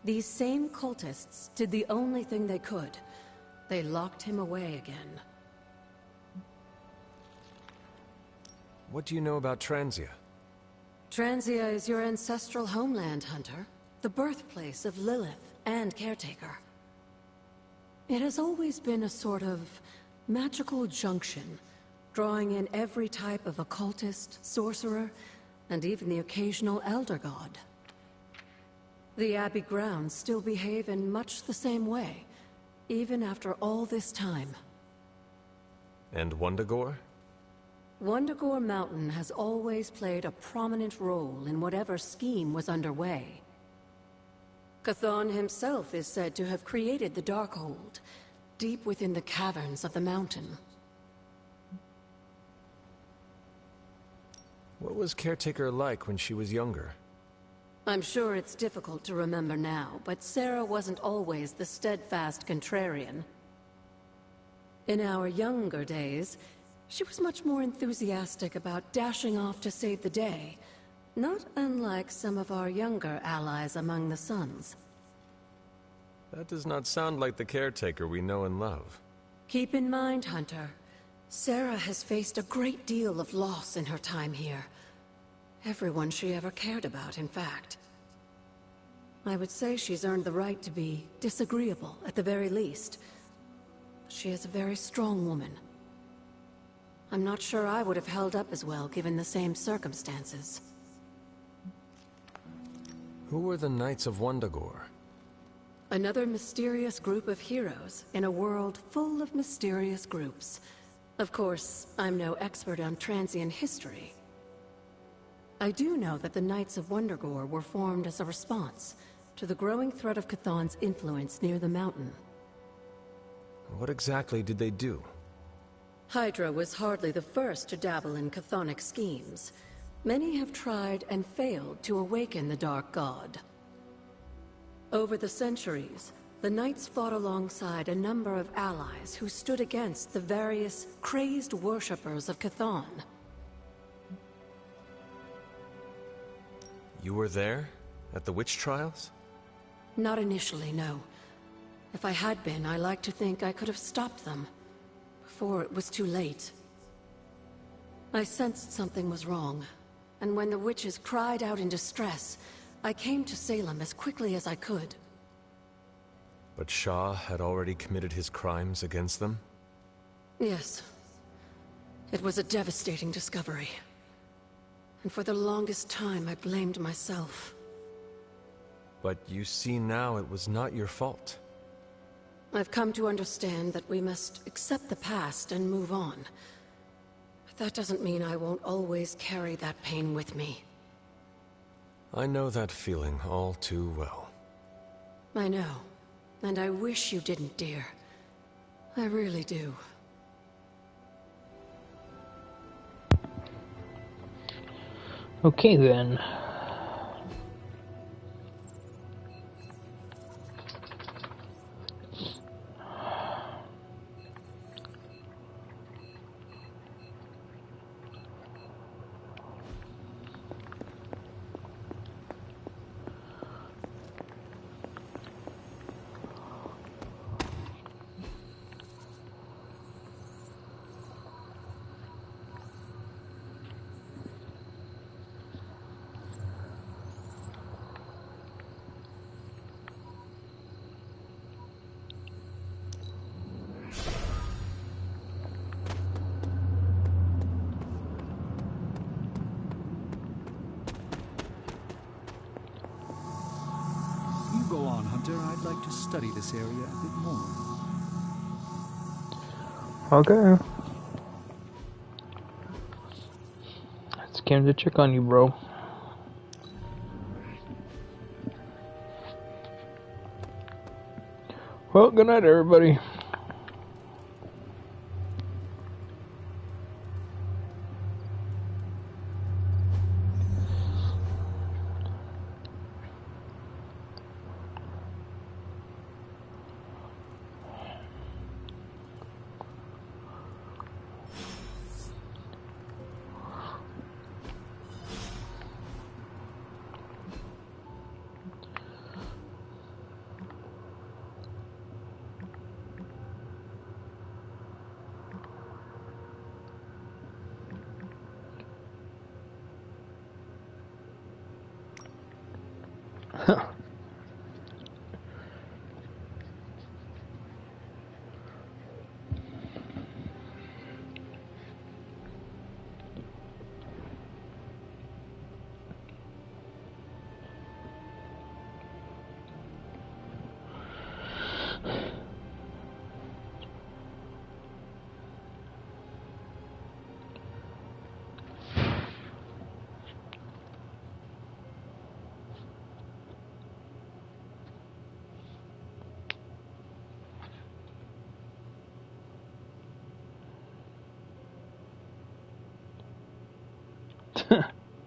these same cultists did the only thing they could. They locked him away again. What do you know about Transia? Transia is your ancestral homeland, Hunter. The birthplace of Lilith and Caretaker. It has always been a sort of magical junction, drawing in every type of occultist, sorcerer, and even the occasional Elder God. The Abbey grounds still behave in much the same way, even after all this time. And Wundagore? Wundagore Mountain has always played a prominent role in whatever scheme was underway. Chthon himself is said to have created the Darkhold, deep within the caverns of the mountain. What was Caretaker like when she was younger? I'm sure it's difficult to remember now, but Sarah wasn't always the steadfast contrarian. In our younger days, she was much more enthusiastic about dashing off to save the day, not unlike some of our younger allies among the Suns. That does not sound like the Caretaker we know and love. Keep in mind, Hunter, Sarah has faced a great deal of loss in her time here. Everyone she ever cared about, in fact. I would say she's earned the right to be disagreeable, at the very least. She is a very strong woman. I'm not sure I would have held up as well given the same circumstances. Who were the Knights of Wundagore? Another mysterious group of heroes in a world full of mysterious groups. Of course, I'm no expert on Transian history. I do know that the Knights of Wundagore were formed as a response to the growing threat of Chthon's influence near the mountain. What exactly did they do? Hydra was hardly the first to dabble in chthonic schemes. Many have tried and failed to awaken the Dark God. Over the centuries, the Knights fought alongside a number of allies who stood against the various crazed worshippers of Chthon. You were there? At the witch trials? Not initially, no. If I had been, I like to think I could have stopped them before it was too late. I sensed something was wrong, and when the witches cried out in distress, I came to Salem as quickly as I could. But Shah had already committed his crimes against them? Yes. It was a devastating discovery. And for the longest time, I blamed myself. But you see now it was not your fault. I've come to understand that we must accept the past and move on. But that doesn't mean I won't always carry that pain with me. I know that feeling all too well. I know. And I wish you didn't, dear. I really do. Okay then. You go on, Hunter. I'd like to study this area a bit more. Okay. I just came to check on you, bro. Well, good night, everybody.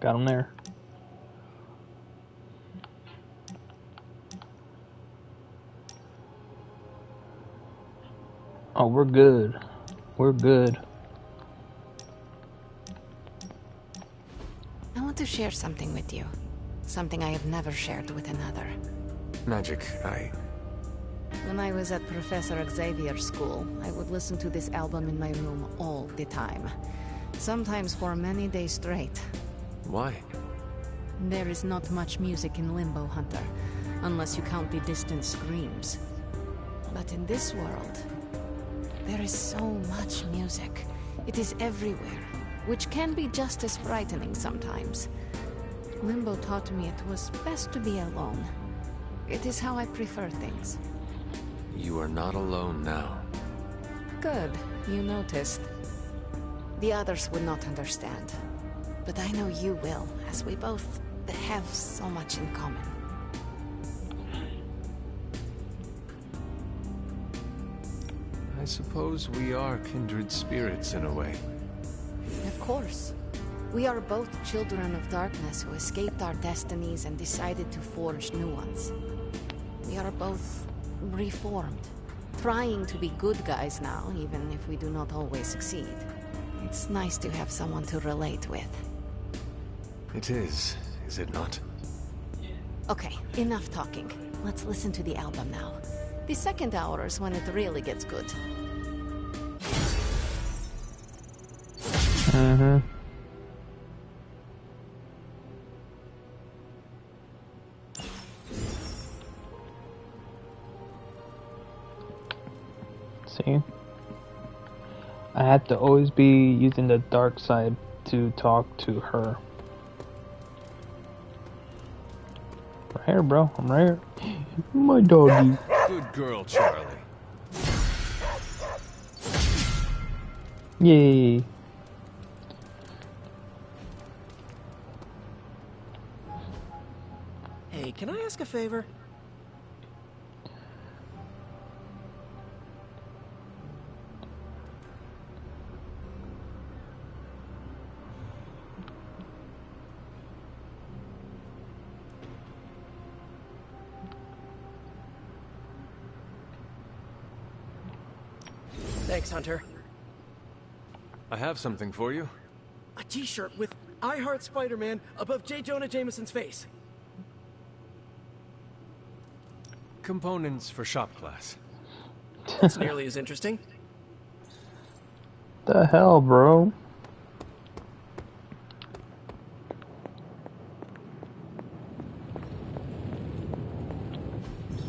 Got him there. Oh, we're good. We're good. I want to share something with you. Something I have never shared with another. Magic, When I was at Professor Xavier's school, I would listen to this album in my room all the time. Sometimes for many days straight. Why? There is not much music in Limbo, Hunter, unless you count the distant screams. But in this world, there is so much music. It is everywhere, which can be just as frightening sometimes. Limbo taught me it was best to be alone. It is how I prefer things. You are not alone now. Good, you noticed. The others would not understand. But I know you will, as we both have so much in common. I suppose we are kindred spirits in a way. Of course. We are both children of darkness who escaped our destinies and decided to forge new ones. We are both reformed, trying to be good guys now, even if we do not always succeed. It's nice to have someone to relate with. It is it not? Okay, enough talking. Let's listen to the album now. The second hour is when it really gets good. Mm-hmm. See? I have to always be using the dark side to talk to her. Here, bro. I'm right here. My doggy. Good girl, Charlie. Yay. Hey, can I ask a favor? Thanks, Hunter. I have something for you. A t-shirt with I Heart Spider-Man above J. Jonah Jameson's face. Components for shop class. That's nearly as interesting. The hell, bro?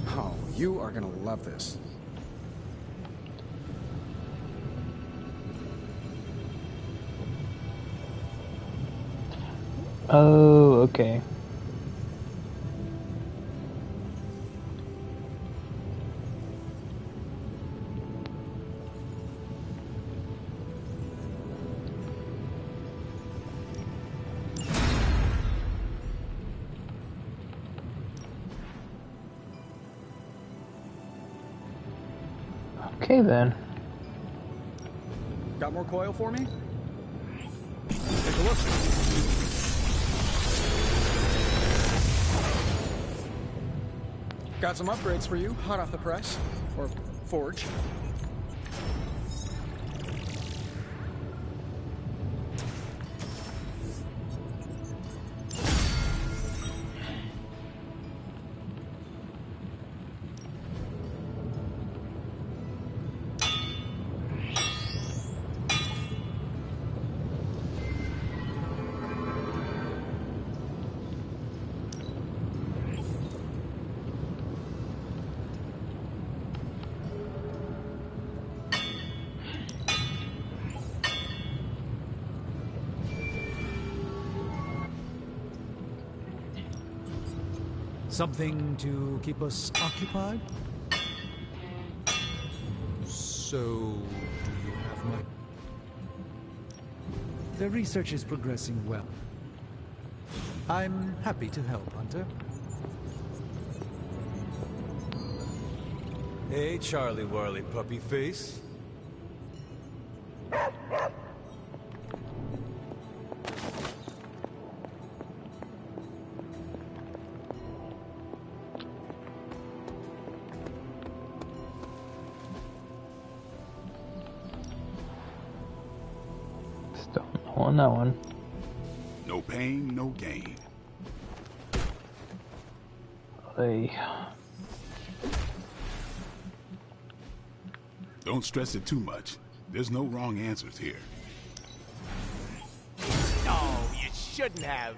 Oh, you are gonna love this. Oh, okay. Okay then. Got more coil for me? Take a look. Got some upgrades for you, hot off the press. Or forge. Something to keep us occupied? So, do you have much? The research is progressing well. I'm happy to help, Hunter. Hey, Charlie Warley puppy face. Still no on that one. No pain, no gain. Hey. Don't stress it too much. There's no wrong answers here. Oh, you shouldn't have.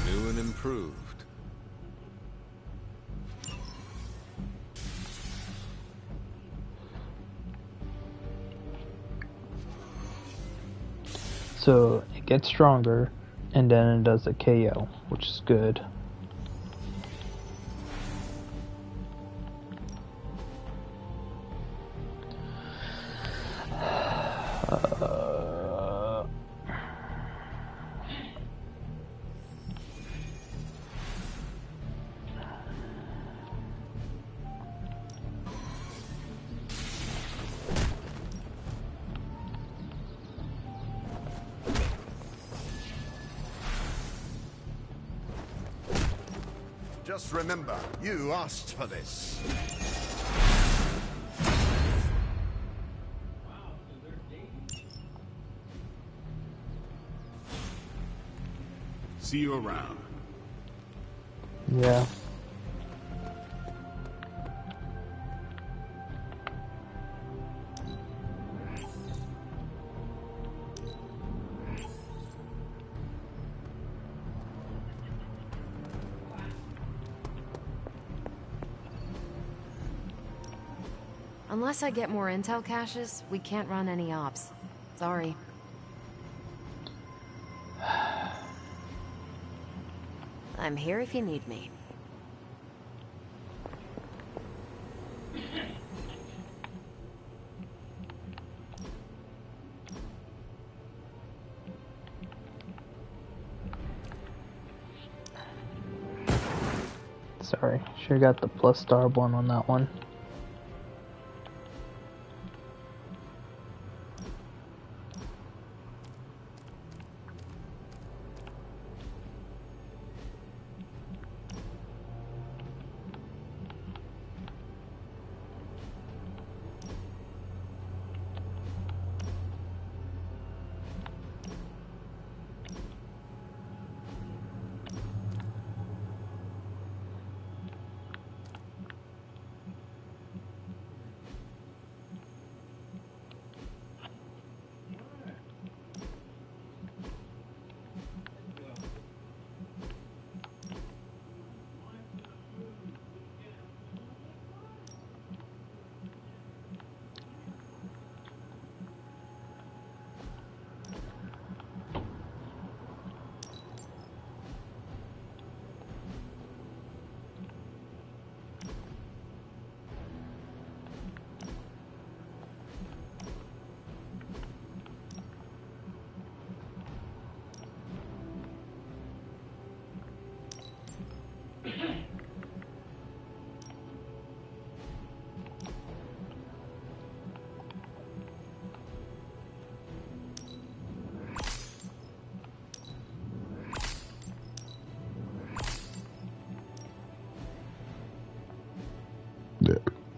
New and improved. So it gets stronger, and then it does a KO, which is good. Just remember, you asked for this. See you around. Yeah. Unless I get more intel caches, we can't run any ops. Sorry. I'm here if you need me. Sorry, sure got the plus star one on that one.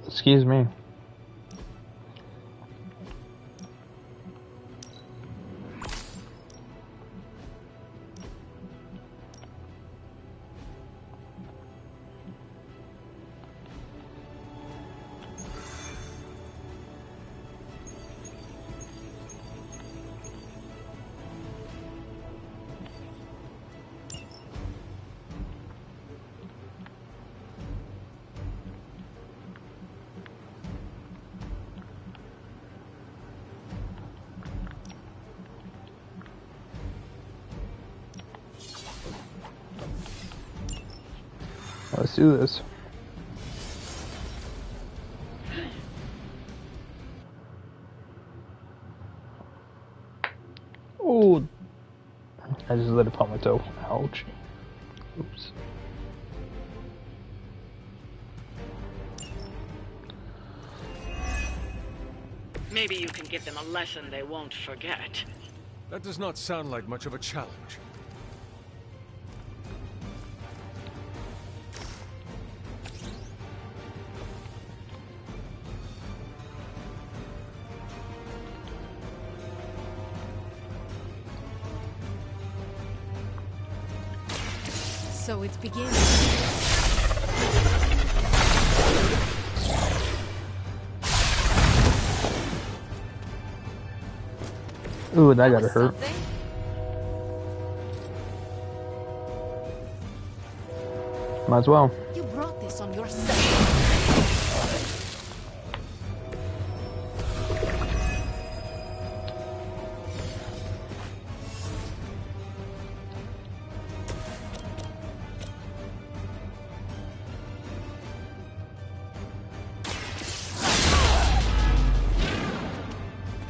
Excuse me. Let's do this. Oh, I just let it pop my toe. Ouch. Oops. Maybe you can give them a lesson they won't forget. That does not sound like much of a challenge. So it's beginning. Ooh, that gotta hurt. Might as well. You brought this on yourself.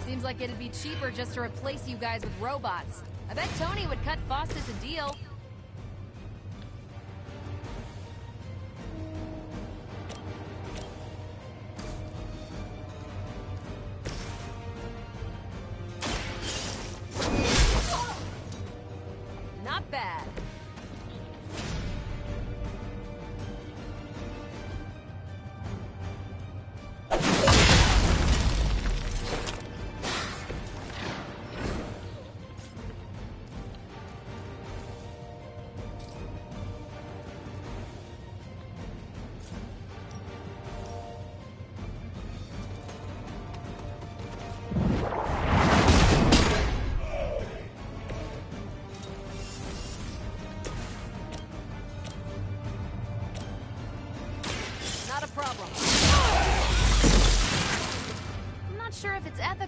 Seems like it'd be cheaper just to replace you guys with robots. I bet Tony would cut Faustus a deal. Not bad.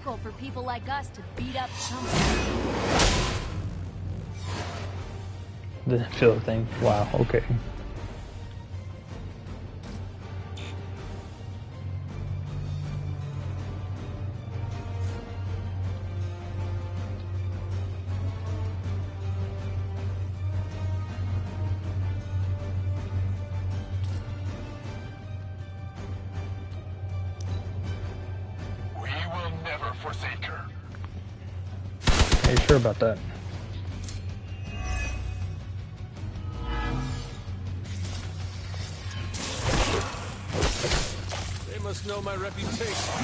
difficult for people like us to beat up someone. The feel thing. Wow, okay. We will never forsake her. Are you sure about that? They must know my reputation.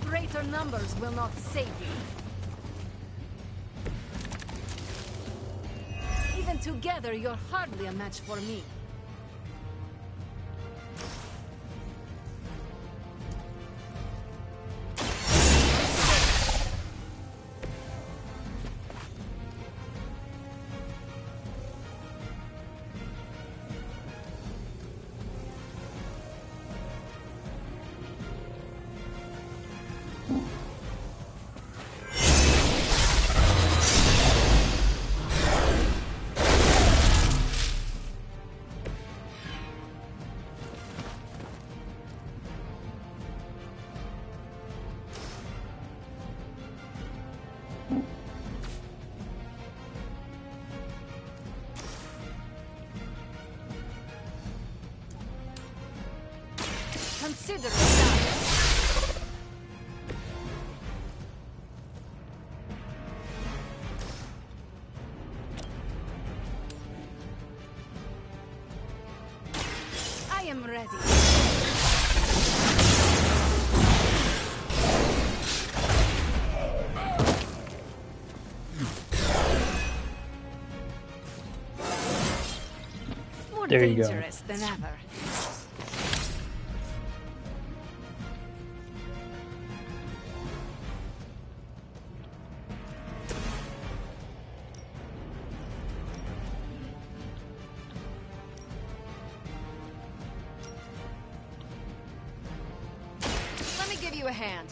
Greater numbers will not save you. Even together, you're hardly a match for me. Consider it done. I am ready. More There you go. dangerous than ever. Let me give you a hand.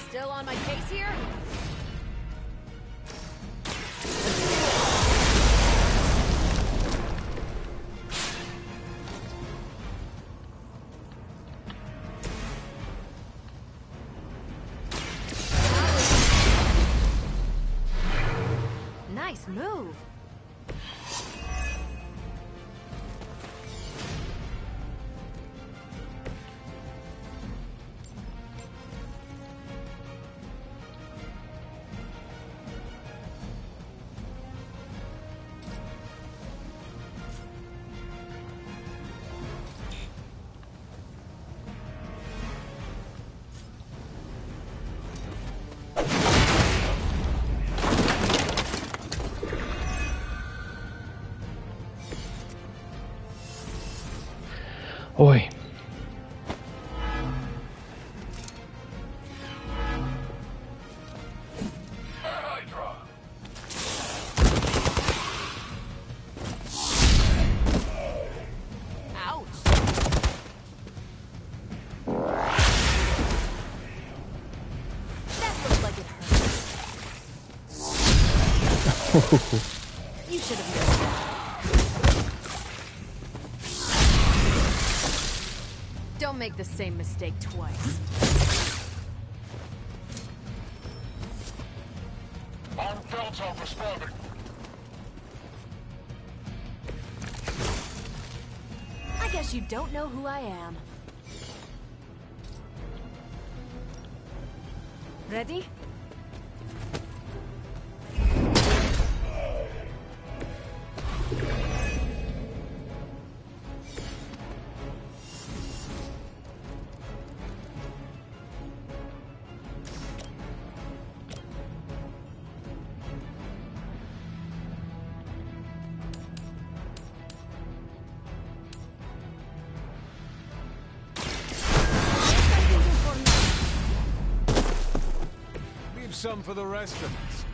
Still on my case here? Nice move. Oi. Ouch. That looked like it hurt. You should have known that. Don't make the same mistake twice. Armed Feldtown responding. I guess you don't know who I am. Ready? Leave some for the rest of us.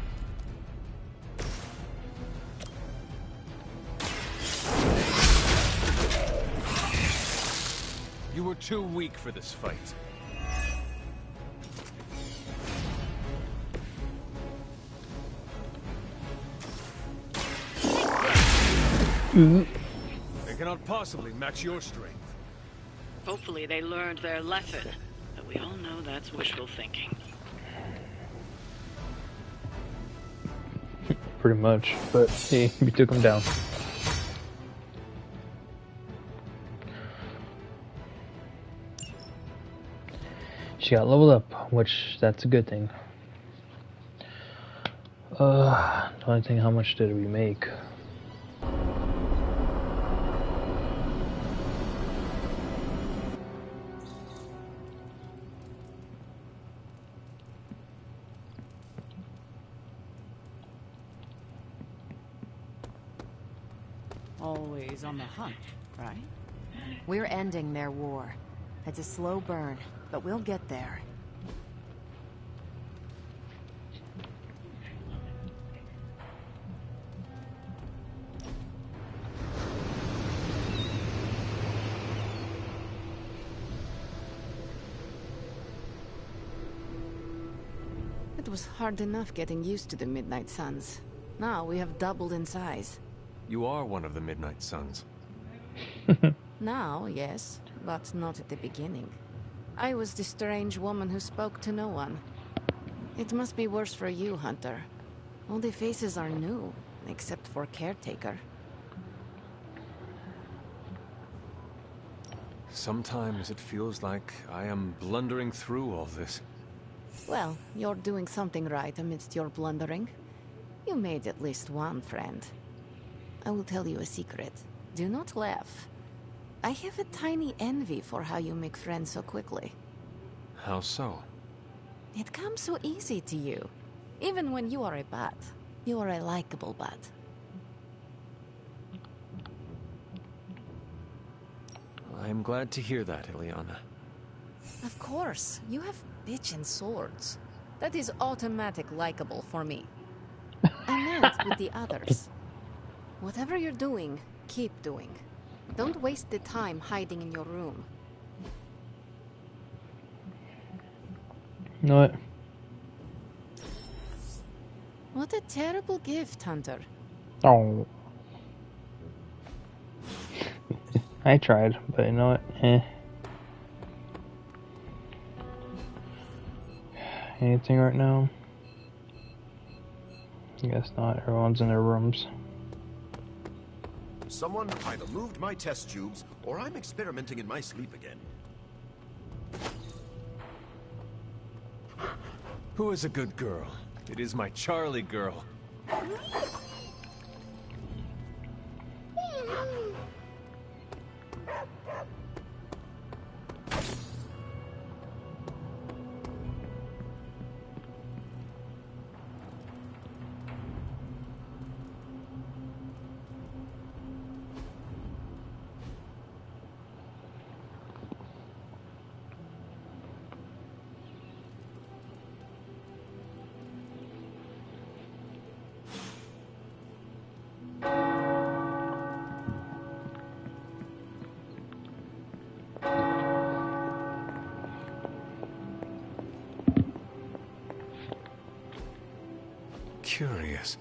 We're too weak for this fight. They cannot possibly match your strength. Hopefully they learned their lesson, but we all know that's wishful thinking. Pretty much, but hey, we took him down. She got leveled up, which that's a good thing. The only thing, how much did we make? Always on the hunt, right? We're ending their war. It's a slow burn, but we'll get there. It was hard enough getting used to the Midnight Suns. Now we have doubled in size. You are one of the Midnight Suns. Now, yes, but not at the beginning. I was the strange woman who spoke to no one. It must be worse for you, Hunter. All the faces are new, except for Caretaker. Sometimes it feels like I am blundering through all this. Well, you're doing something right amidst your blundering. You made at least one friend. I will tell you a secret. Do not laugh. I have a tiny envy for how you make friends so quickly. How so? It comes so easy to you. Even when you are a bat. You are a likable bat. I'm glad to hear that, Ileana. Of course. You have bitch and swords. That is automatic likable for me. I meant with the others. Whatever you're doing, keep doing. Don't waste the time hiding in your room. You know what? What a terrible gift, Hunter. Oh. I tried, but you know what? Anything right now? I guess not. Everyone's in their rooms. Someone either moved my test tubes, or I'm experimenting in my sleep again. Who is a good girl? It is my Charlie girl. Curious.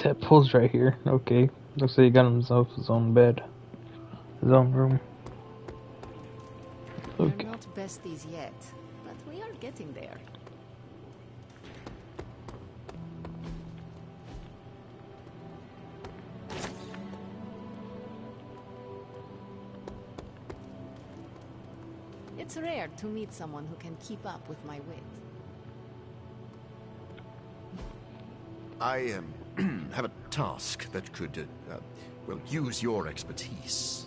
Tadpole's right here. Okay. Looks like he got himself his own bed. His own room. We're not besties yet, but we are getting there. It's rare to meet someone who can keep up with my wit. I have a task that could, well, use your expertise.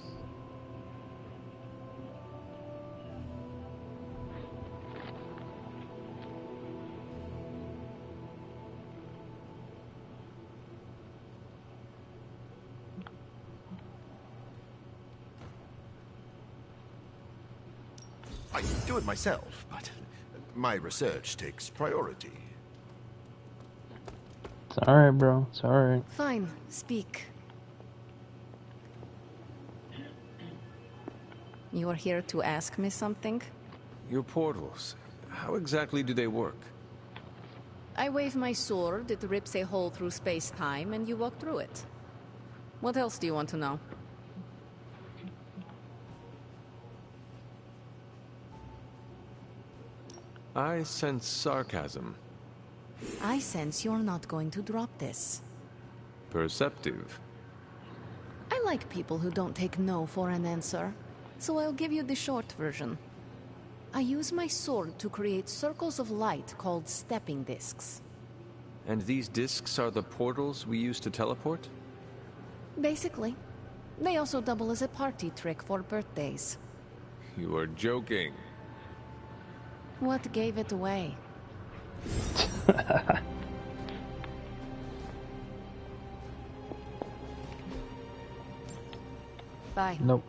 I do it myself, but my research takes priority. It's alright, bro. It's alright. Fine, speak. You are here to ask me something? Your portals, how exactly do they work? I wave my sword, it rips a hole through space-time, and you walk through it. What else do you want to know? I sense sarcasm. I sense you're not going to drop this. Perceptive. I like people who don't take no for an answer, so I'll give you the short version. I use my sword to create circles of light called stepping discs. And these discs are the portals we use to teleport? Basically. They also double as a party trick for birthdays. You are joking. What gave it away? Bye. Nope.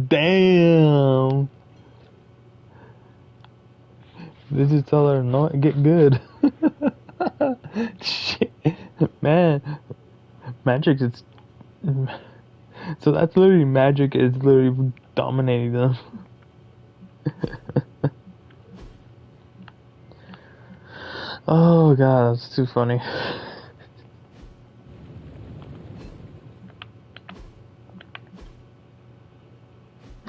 Damn. This is tell her no get good. Shit. Man, magic is so that's literally magic is literally dominating them. Oh god, that's too funny.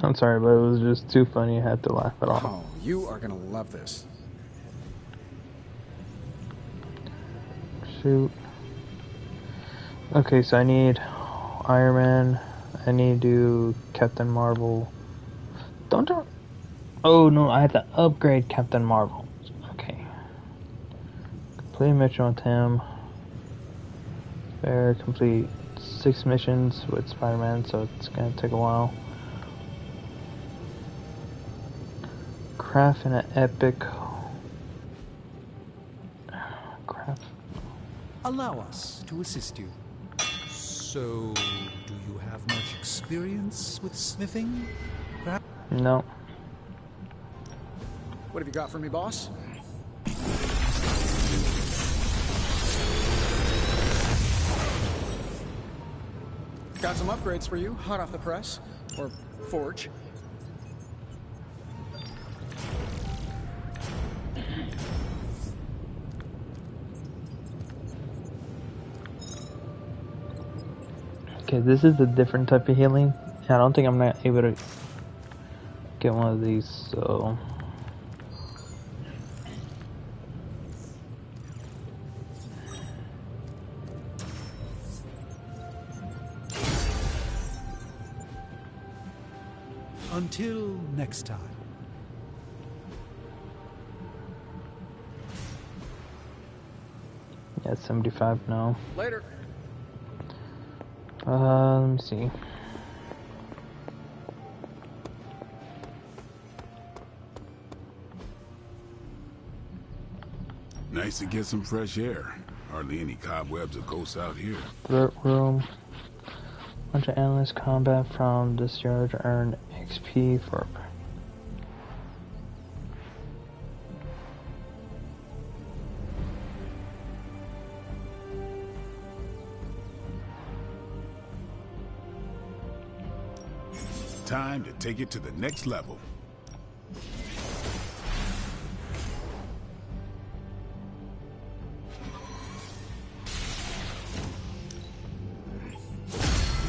I'm sorry, but it was just too funny. I had to laugh at all. Oh, you are gonna love this. Shoot. Okay, so I need Iron Man. I need to do Captain Marvel. Don't. Oh no, I have to upgrade Captain Marvel. Okay. Complete mission with him. Fair, complete 6 missions with Spider-Man, so it's gonna take a while. Craft in an epic. Craft. Allow us to assist you. So, do you have much experience with smithing? Perhaps? No. What have you got for me, boss? Got some upgrades for you, hot off the press. Or forge. Okay, this is a different type of healing. I don't think I'm not able to get one of these, so... Until next time. At 75 now. Later. Let me see. Nice to get some fresh air. Hardly any cobwebs or ghosts out here. Threat room. Bunch of endless combat from discharge earn XP for. Time to take it to the next level.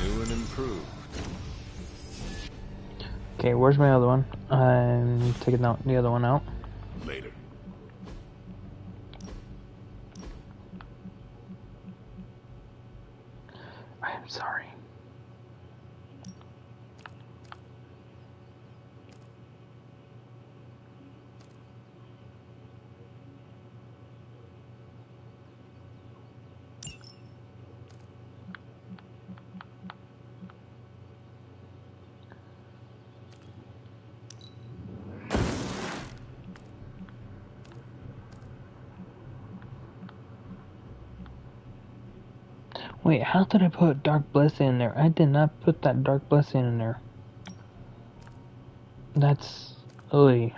New and improved. Okay, where's my other one? I'm taking out the other one out. Later. I'm sorry. Wait, how did I put Dark Blessing in there? I did not put that Dark Blessing in there. That's... Oy.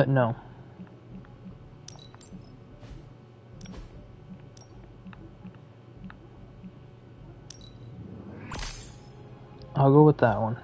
No. I'll go with that one.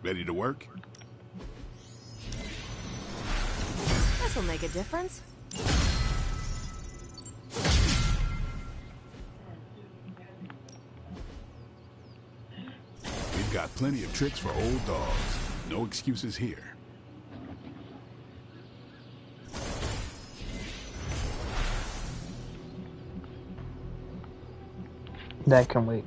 Ready to work? This'll make a difference. We've got plenty of tricks for old dogs. No excuses here. That can wait.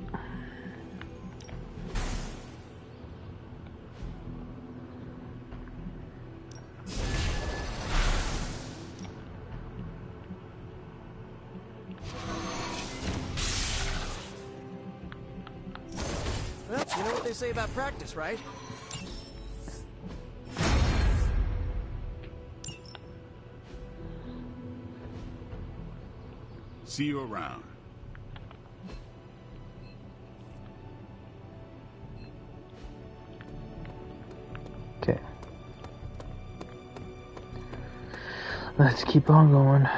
Well, you know what they say about practice, right? See you around. Okay. Let's keep on going.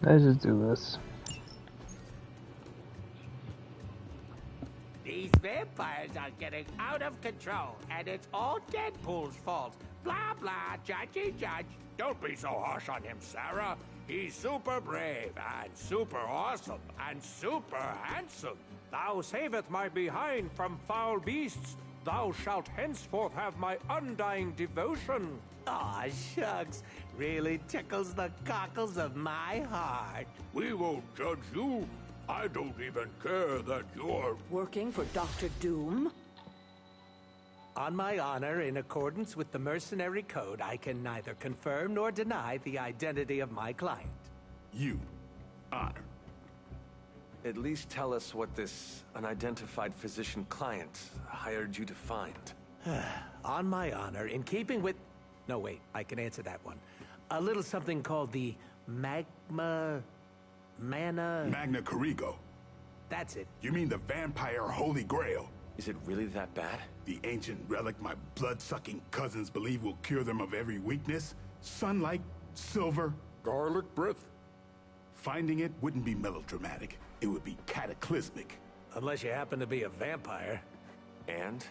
Let's just do this. These vampires are getting out of control, and it's all Deadpool's fault. Blah, blah, judgy judge. Don't be so harsh on him, Sarah. He's super brave, and super awesome, and super handsome. Thou saveth my behind from foul beasts. Thou shalt henceforth have my undying devotion. Aw, shucks. Really tickles the cockles of my heart. We won't judge you. I don't even care that you're... Working for Dr. Doom? On my honor, in accordance with the mercenary code, I can neither confirm nor deny the identity of my client. You. Honor. At least tell us what this unidentified physician client hired you to find. On my honor, in keeping with... No, wait, I can answer that one. A little something called the Magna Corrigo. That's it. You mean the vampire Holy Grail? Is it really that bad? The ancient relic my blood-sucking cousins believe will cure them of every weakness? Sunlight, silver, Garlic breath? Finding it wouldn't be melodramatic. It would be cataclysmic. Unless you happen to be a vampire. And?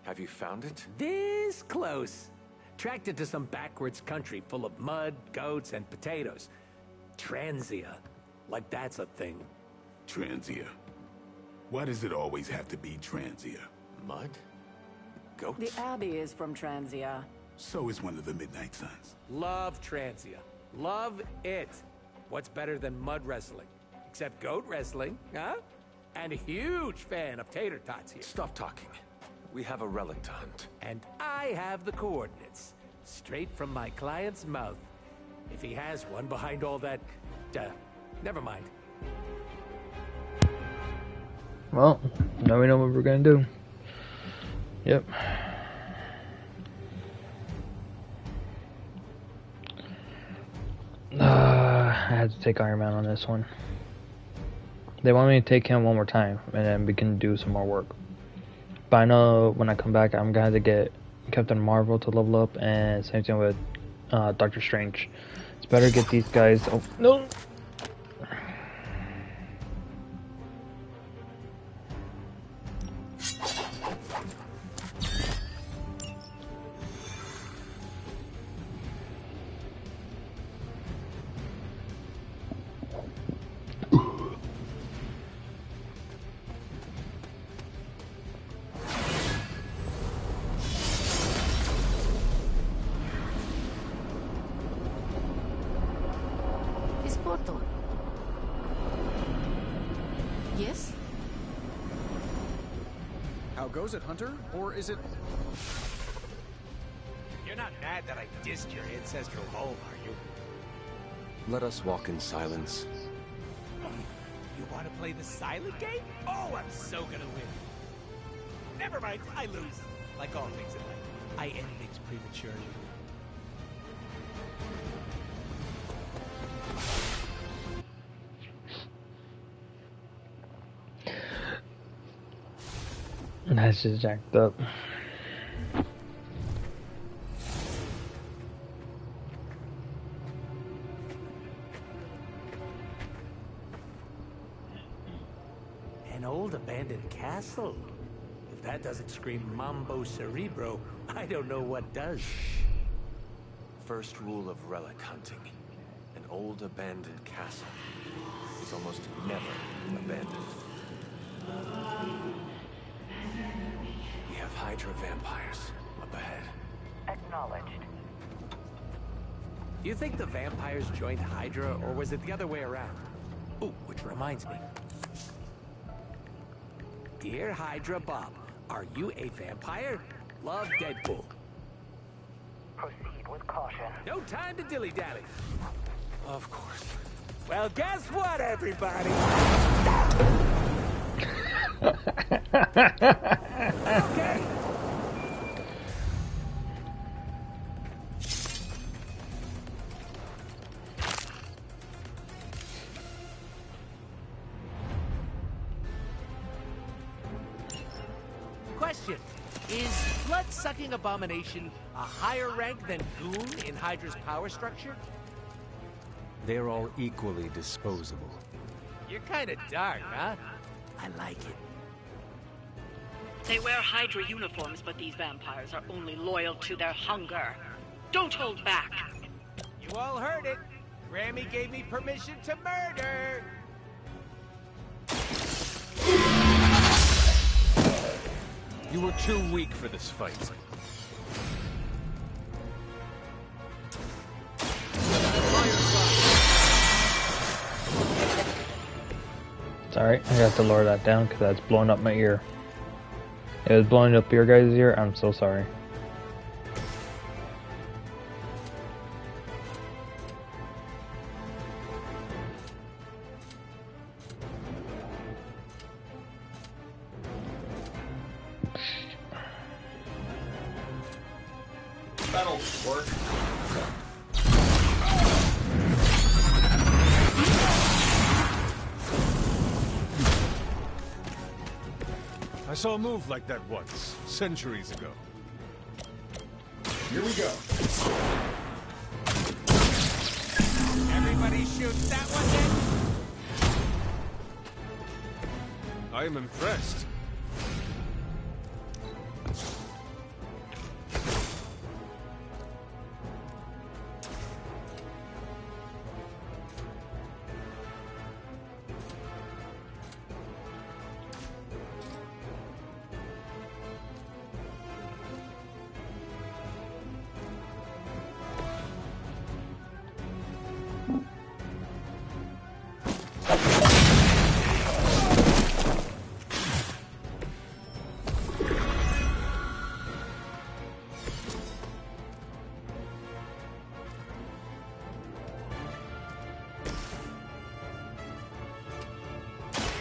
Have you found it? This close. Tracked it to some backwards country full of mud, goats, and potatoes. Transia. Like that's a thing. Transia. Why does it always have to be Transia? Mud? Goats? The Abbey is from Transia. So is one of the Midnight Suns. Love Transia. Love it. What's better than mud wrestling? Except goat wrestling, huh? And a huge fan of tater tots here. Stop talking. We have a relic to hunt. And I have the coordinates. Straight from my client's mouth. If he has one behind all that... never mind. Well, now we know what we're gonna do. Yep. I had to take Iron Man on this one. They want me to take him one more time, and then we can do some more work. But I know when I come back, I'm gonna have to get Captain Marvel to level up, and same thing with Doctor Strange. It's better to get these guys. Oh no! Yes? How goes it, Hunter? Or is it... You're not mad that I dissed your ancestral home, are you? Let us walk in silence. You want to play the silent game? Oh, I'm so gonna win. Never mind, I lose. Like all things in life, I end things prematurely. That's just jacked up. An old abandoned castle? If that doesn't scream Mambo Cerebro, I don't know what does. First rule of relic hunting. An old abandoned castle is almost never abandoned. We have Hydra vampires up ahead. Acknowledged. Do you think the vampires joined Hydra, or was it the other way around? Ooh, which reminds me. Dear Hydra Bob, are you a vampire? Love, Deadpool. Proceed with caution. No time to dilly-dally. Of course. Well, guess what, everybody? Okay. Question. Is blood-sucking abomination a higher rank than Goon in Hydra's power structure? They're all equally disposable. You're kind of dark, huh? I like it. They wear Hydra uniforms, but these vampires are only loyal to their hunger. Don't hold back. You all heard it. Grammy gave me permission to murder. You were too weak for this fight. It's alright, I got to lower that down because that's blowing up my ear. It was blowing up your guys' ear, I'm so sorry. That'll work. I saw a move like that once, centuries ago. Here we go. Everybody shoots that one then? I am impressed.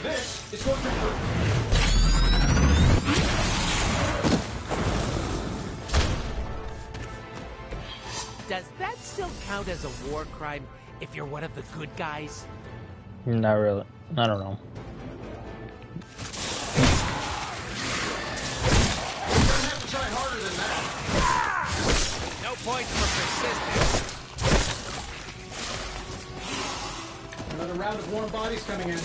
This is what we're Does that still count as a war crime if you're one of the good guys? Not really. I don't know. You're gonna have to try harder than that. No point for persistence. Another round of warm bodies coming in.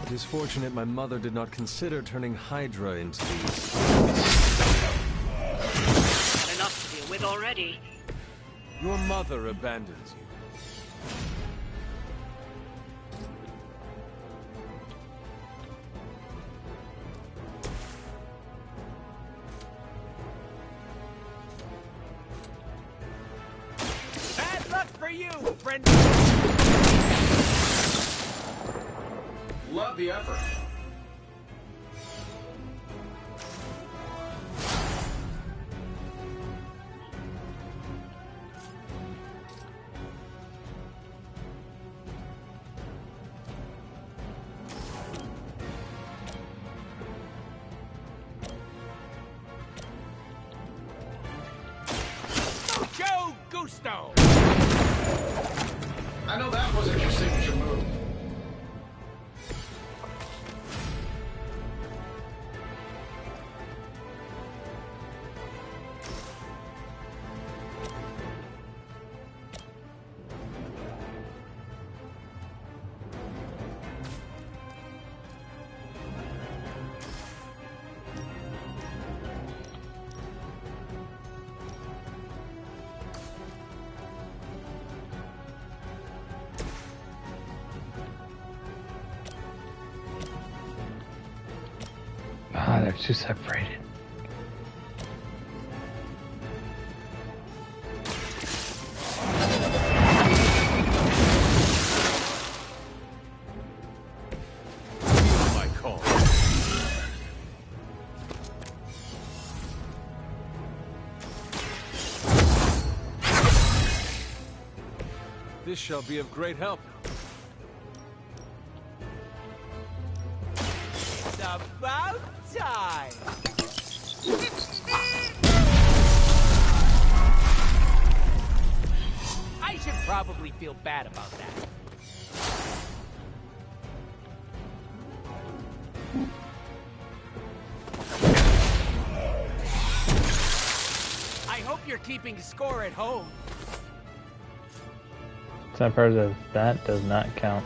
It is fortunate my mother did not consider turning Hydra into these. Enough to deal with already. Your mother abandons you. Bad luck for you, friend. Love the effort. Joe Gusto. I know that wasn't your signature move. Ah, they're too separated. My call. This shall be of great help. It's about time. I should probably feel bad about that. I Hope you're keeping score at home. Sniper says that does not count.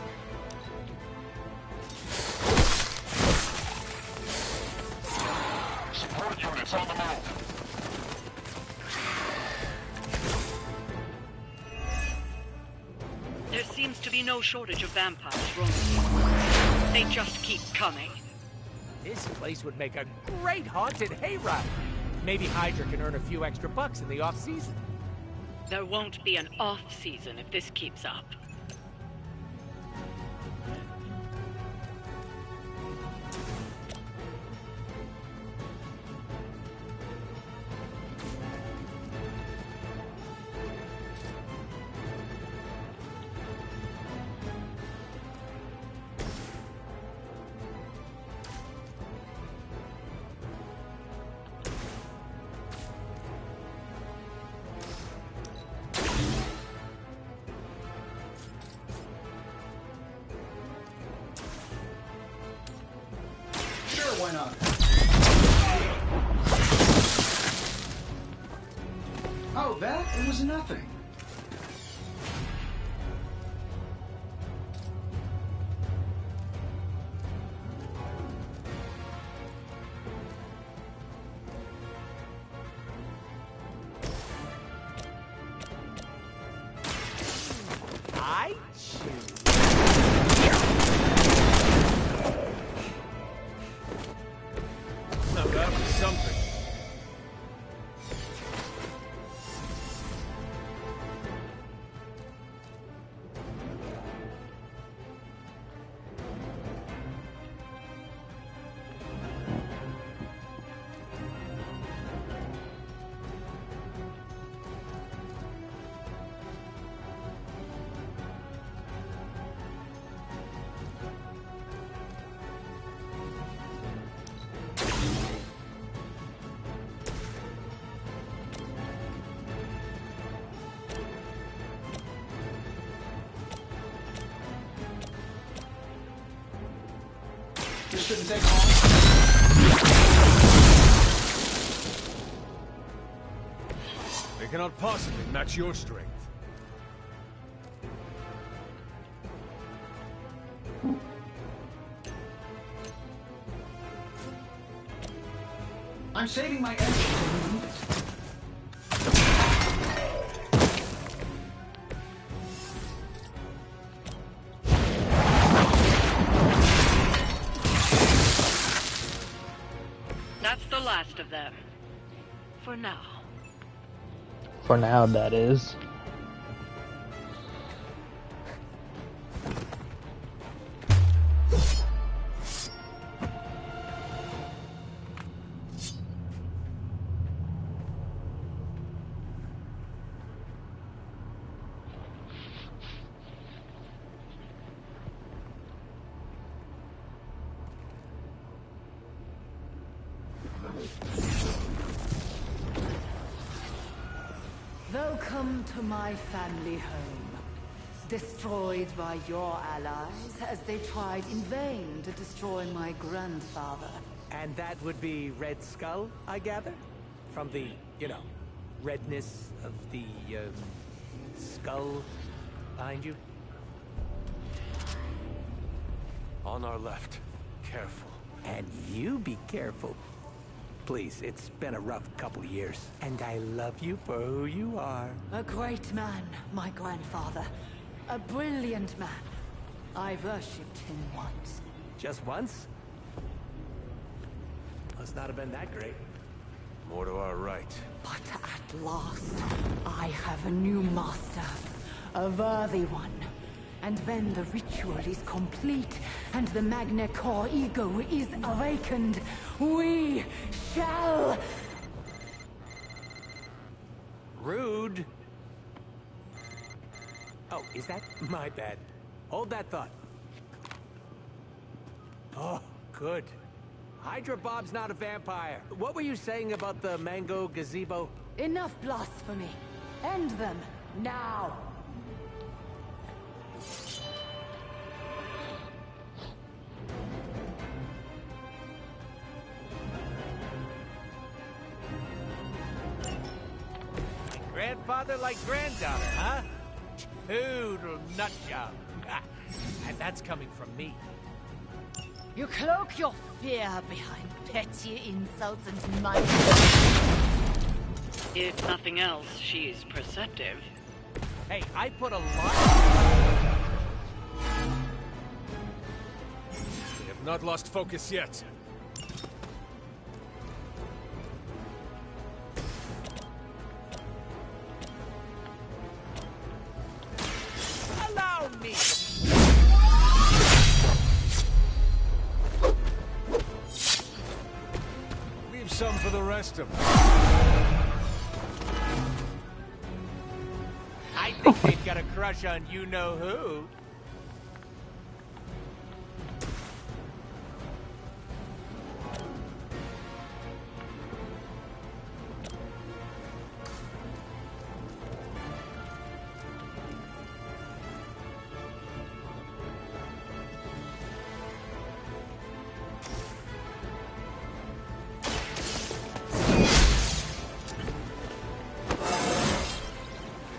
Support units on the move. There seems to be no shortage of vampires roaming. They just keep coming. This place would make a great haunted hayride. Maybe Hydra can earn a few extra bucks in the off-season. There won't be an off-season if this keeps up. Why not? Oh, that? It was nothing. I choose. Now that was something. This shouldn't take long. They cannot possibly match your strength. I'm saving my energy. That's the last of them. For now. For now, that is. Welcome to my family home. Destroyed by your allies as they tried in vain to destroy my grandfather. And that would be Red Skull, I gather? From the, redness of the, skull behind you? On our left. Careful. And you be careful. Please, it's been a rough couple of years, and I love you for who you are. A great man, my grandfather. A brilliant man. I worshipped him once. Just once? Must not have been that great. More to our right. But at last, I have a new master. A worthy one. And when the ritual is complete and the Magna Core ego is awakened, we shall... Rude. Oh, is that my bad? Hold that thought. Oh, good. Hydra Bob's not a vampire. What were you saying about the mango gazebo? Enough blasphemy. End them, now. father-like granddaughter, huh? Total nut job. And that's coming from me. You cloak your fear behind petty insults and money. If nothing else, she's perceptive. Hey, I put a lot... We have not lost focus yet. Allow me! Leave some for the rest of us. I think they've got a crush on you-know-who.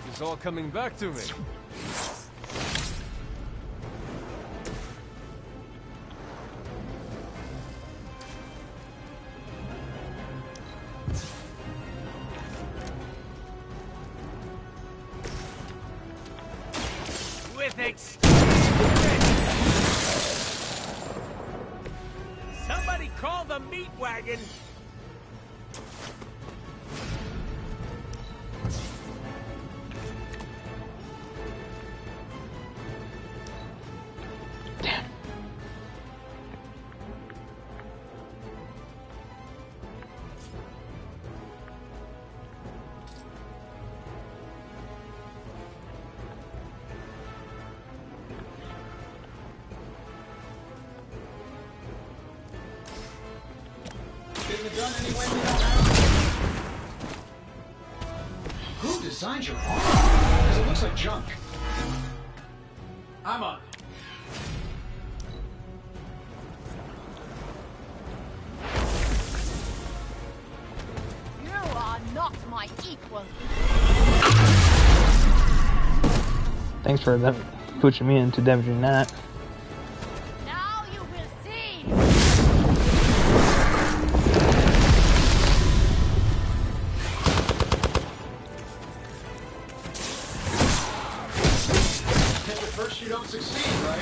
It's all coming back to me. With extreme... Somebody call the meat wagon! Who designed your armor? Because it looks like junk. I'm on. You are not my equal. Thanks for that, pushing me into damaging that. Now you will see. If at first you don't succeed, right?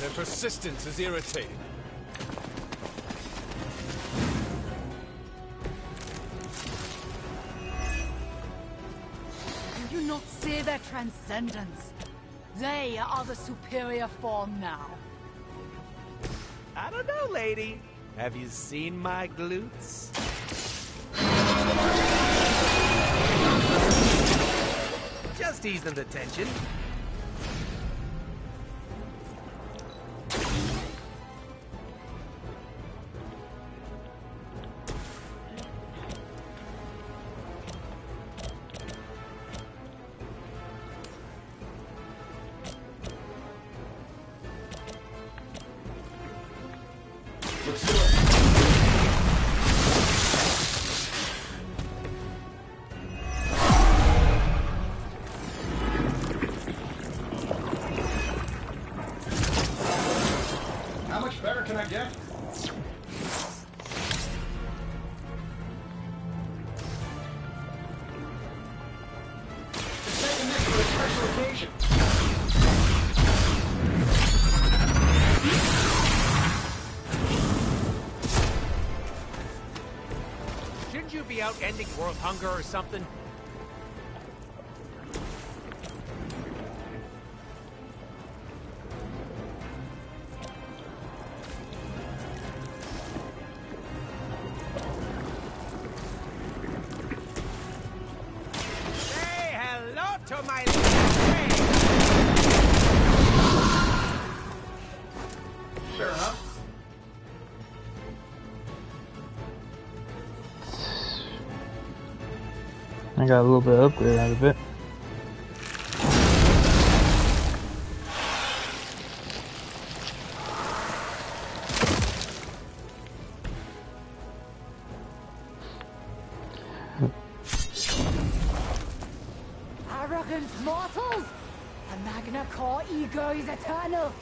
Their persistence is irritating. Do you not see their transcendence? They are the superior form now. I don't know, lady. Have you seen my glutes? Just easing the tension. Let's do it. How much better can I get? Just saving this for a special occasion. Shouldn't you be out ending world hunger or something? Say hello to my little friend. Fair enough. I got a little bit of upgrade out of it. Resistance, mortals! The Magna Core ego is eternal.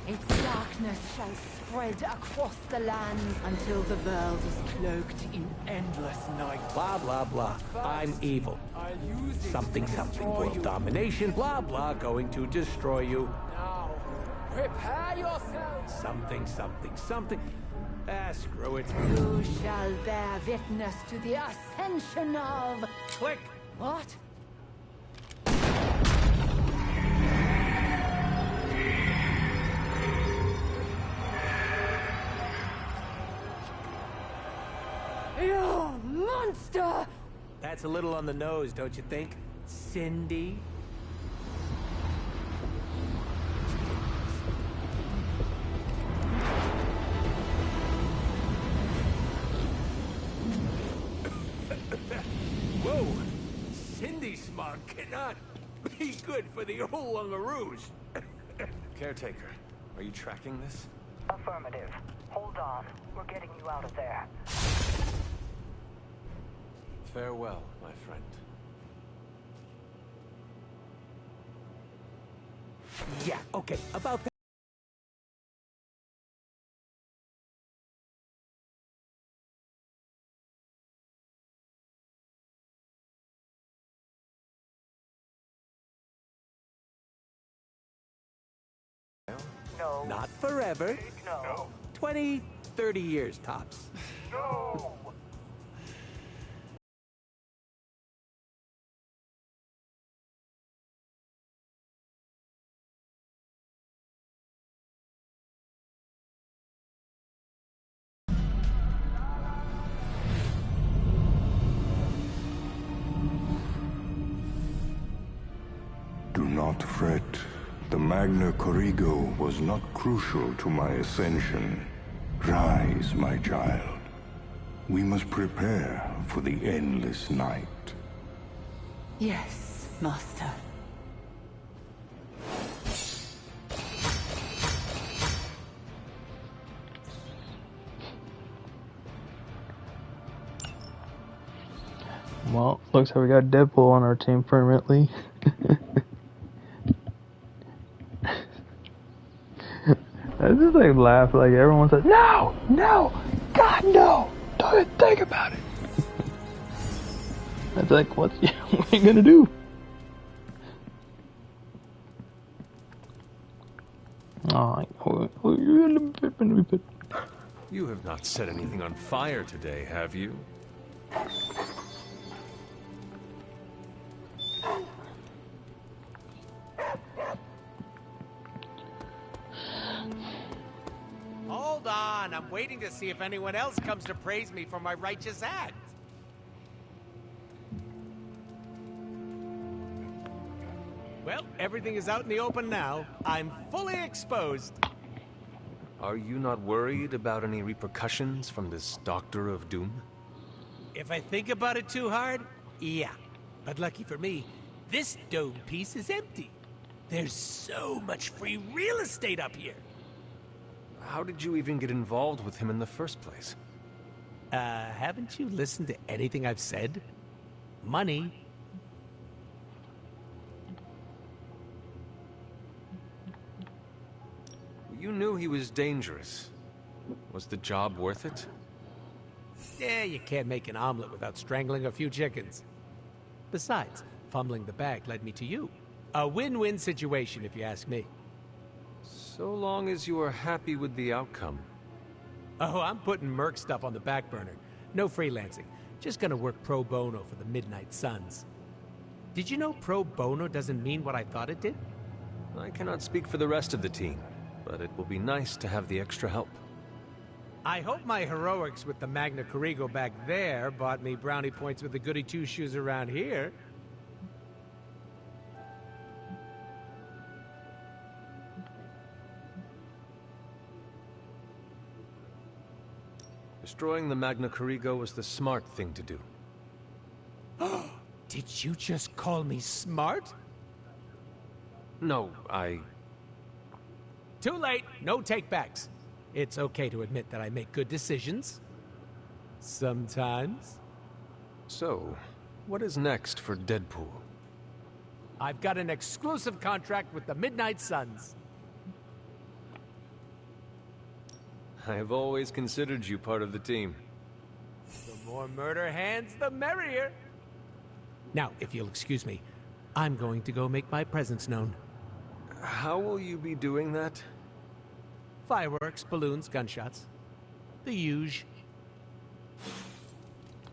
Its darkness shall spread across the lands until the world is cloaked in endless night. Blah, blah, blah. I'm evil. Something, something. World domination, blah, blah, going to destroy you. Now, prepare yourselves! Something, something, something. Ah, screw it. You shall bear witness to the ascension of... Click! What? You monster! That's a little on the nose, don't you think, Cindy? Whoa! Cindy smog cannot be good for the old Lungaroos. Caretaker, are you tracking this? Affirmative. Hold on. We're getting you out of there. Farewell, my friend. Yeah, okay, about that. No. Not forever. No. 20, 30 years tops. No. Do not fret. The Magna Corrigo was not crucial to my ascension. Rise, my child. We must prepare for the endless night. Yes, Master. Well, looks like we got Deadpool on our team permanently. I just like laugh like everyone says, no, no, God no, don't even think about it. It's like, what are you gonna do? You have not set anything on fire today, have you? Hold on, I'm waiting to see if anyone else comes to praise me for my righteous act. Well, everything is out in the open now. I'm fully exposed. Are you not worried about any repercussions from this Doctor of Doom? If I think about it too hard, yeah. But lucky for me, this dome piece is empty. There's so much free real estate up here. How did you even get involved with him in the first place? Haven't you listened to anything I've said? Money. You knew he was dangerous. Was the job worth it? Yeah, you can't make an omelet without strangling a few chickens. Besides, fumbling the bag led me to you. A win-win situation, if you ask me. So long as you are happy with the outcome. Oh, I'm putting Merc stuff on the back burner. No freelancing. Just gonna work pro bono for the Midnight Suns. Did you know pro bono doesn't mean what I thought it did? I cannot speak for the rest of the team, but it will be nice to have the extra help. I hope my heroics with the Magna Corrigo back there bought me brownie points with the goody two-shoes around here. Destroying the Magna Corrigo was the smart thing to do. Did you just call me smart? No, I... Too late. No take-backs. It's okay to admit that I make good decisions. Sometimes. So, what is next for Deadpool? I've got an exclusive contract with the Midnight Suns. I have always considered you part of the team. The more murder hands, the merrier. Now, if you'll excuse me, I'm going to go make my presence known. How will you be doing that? Fireworks, balloons, gunshots. The huge.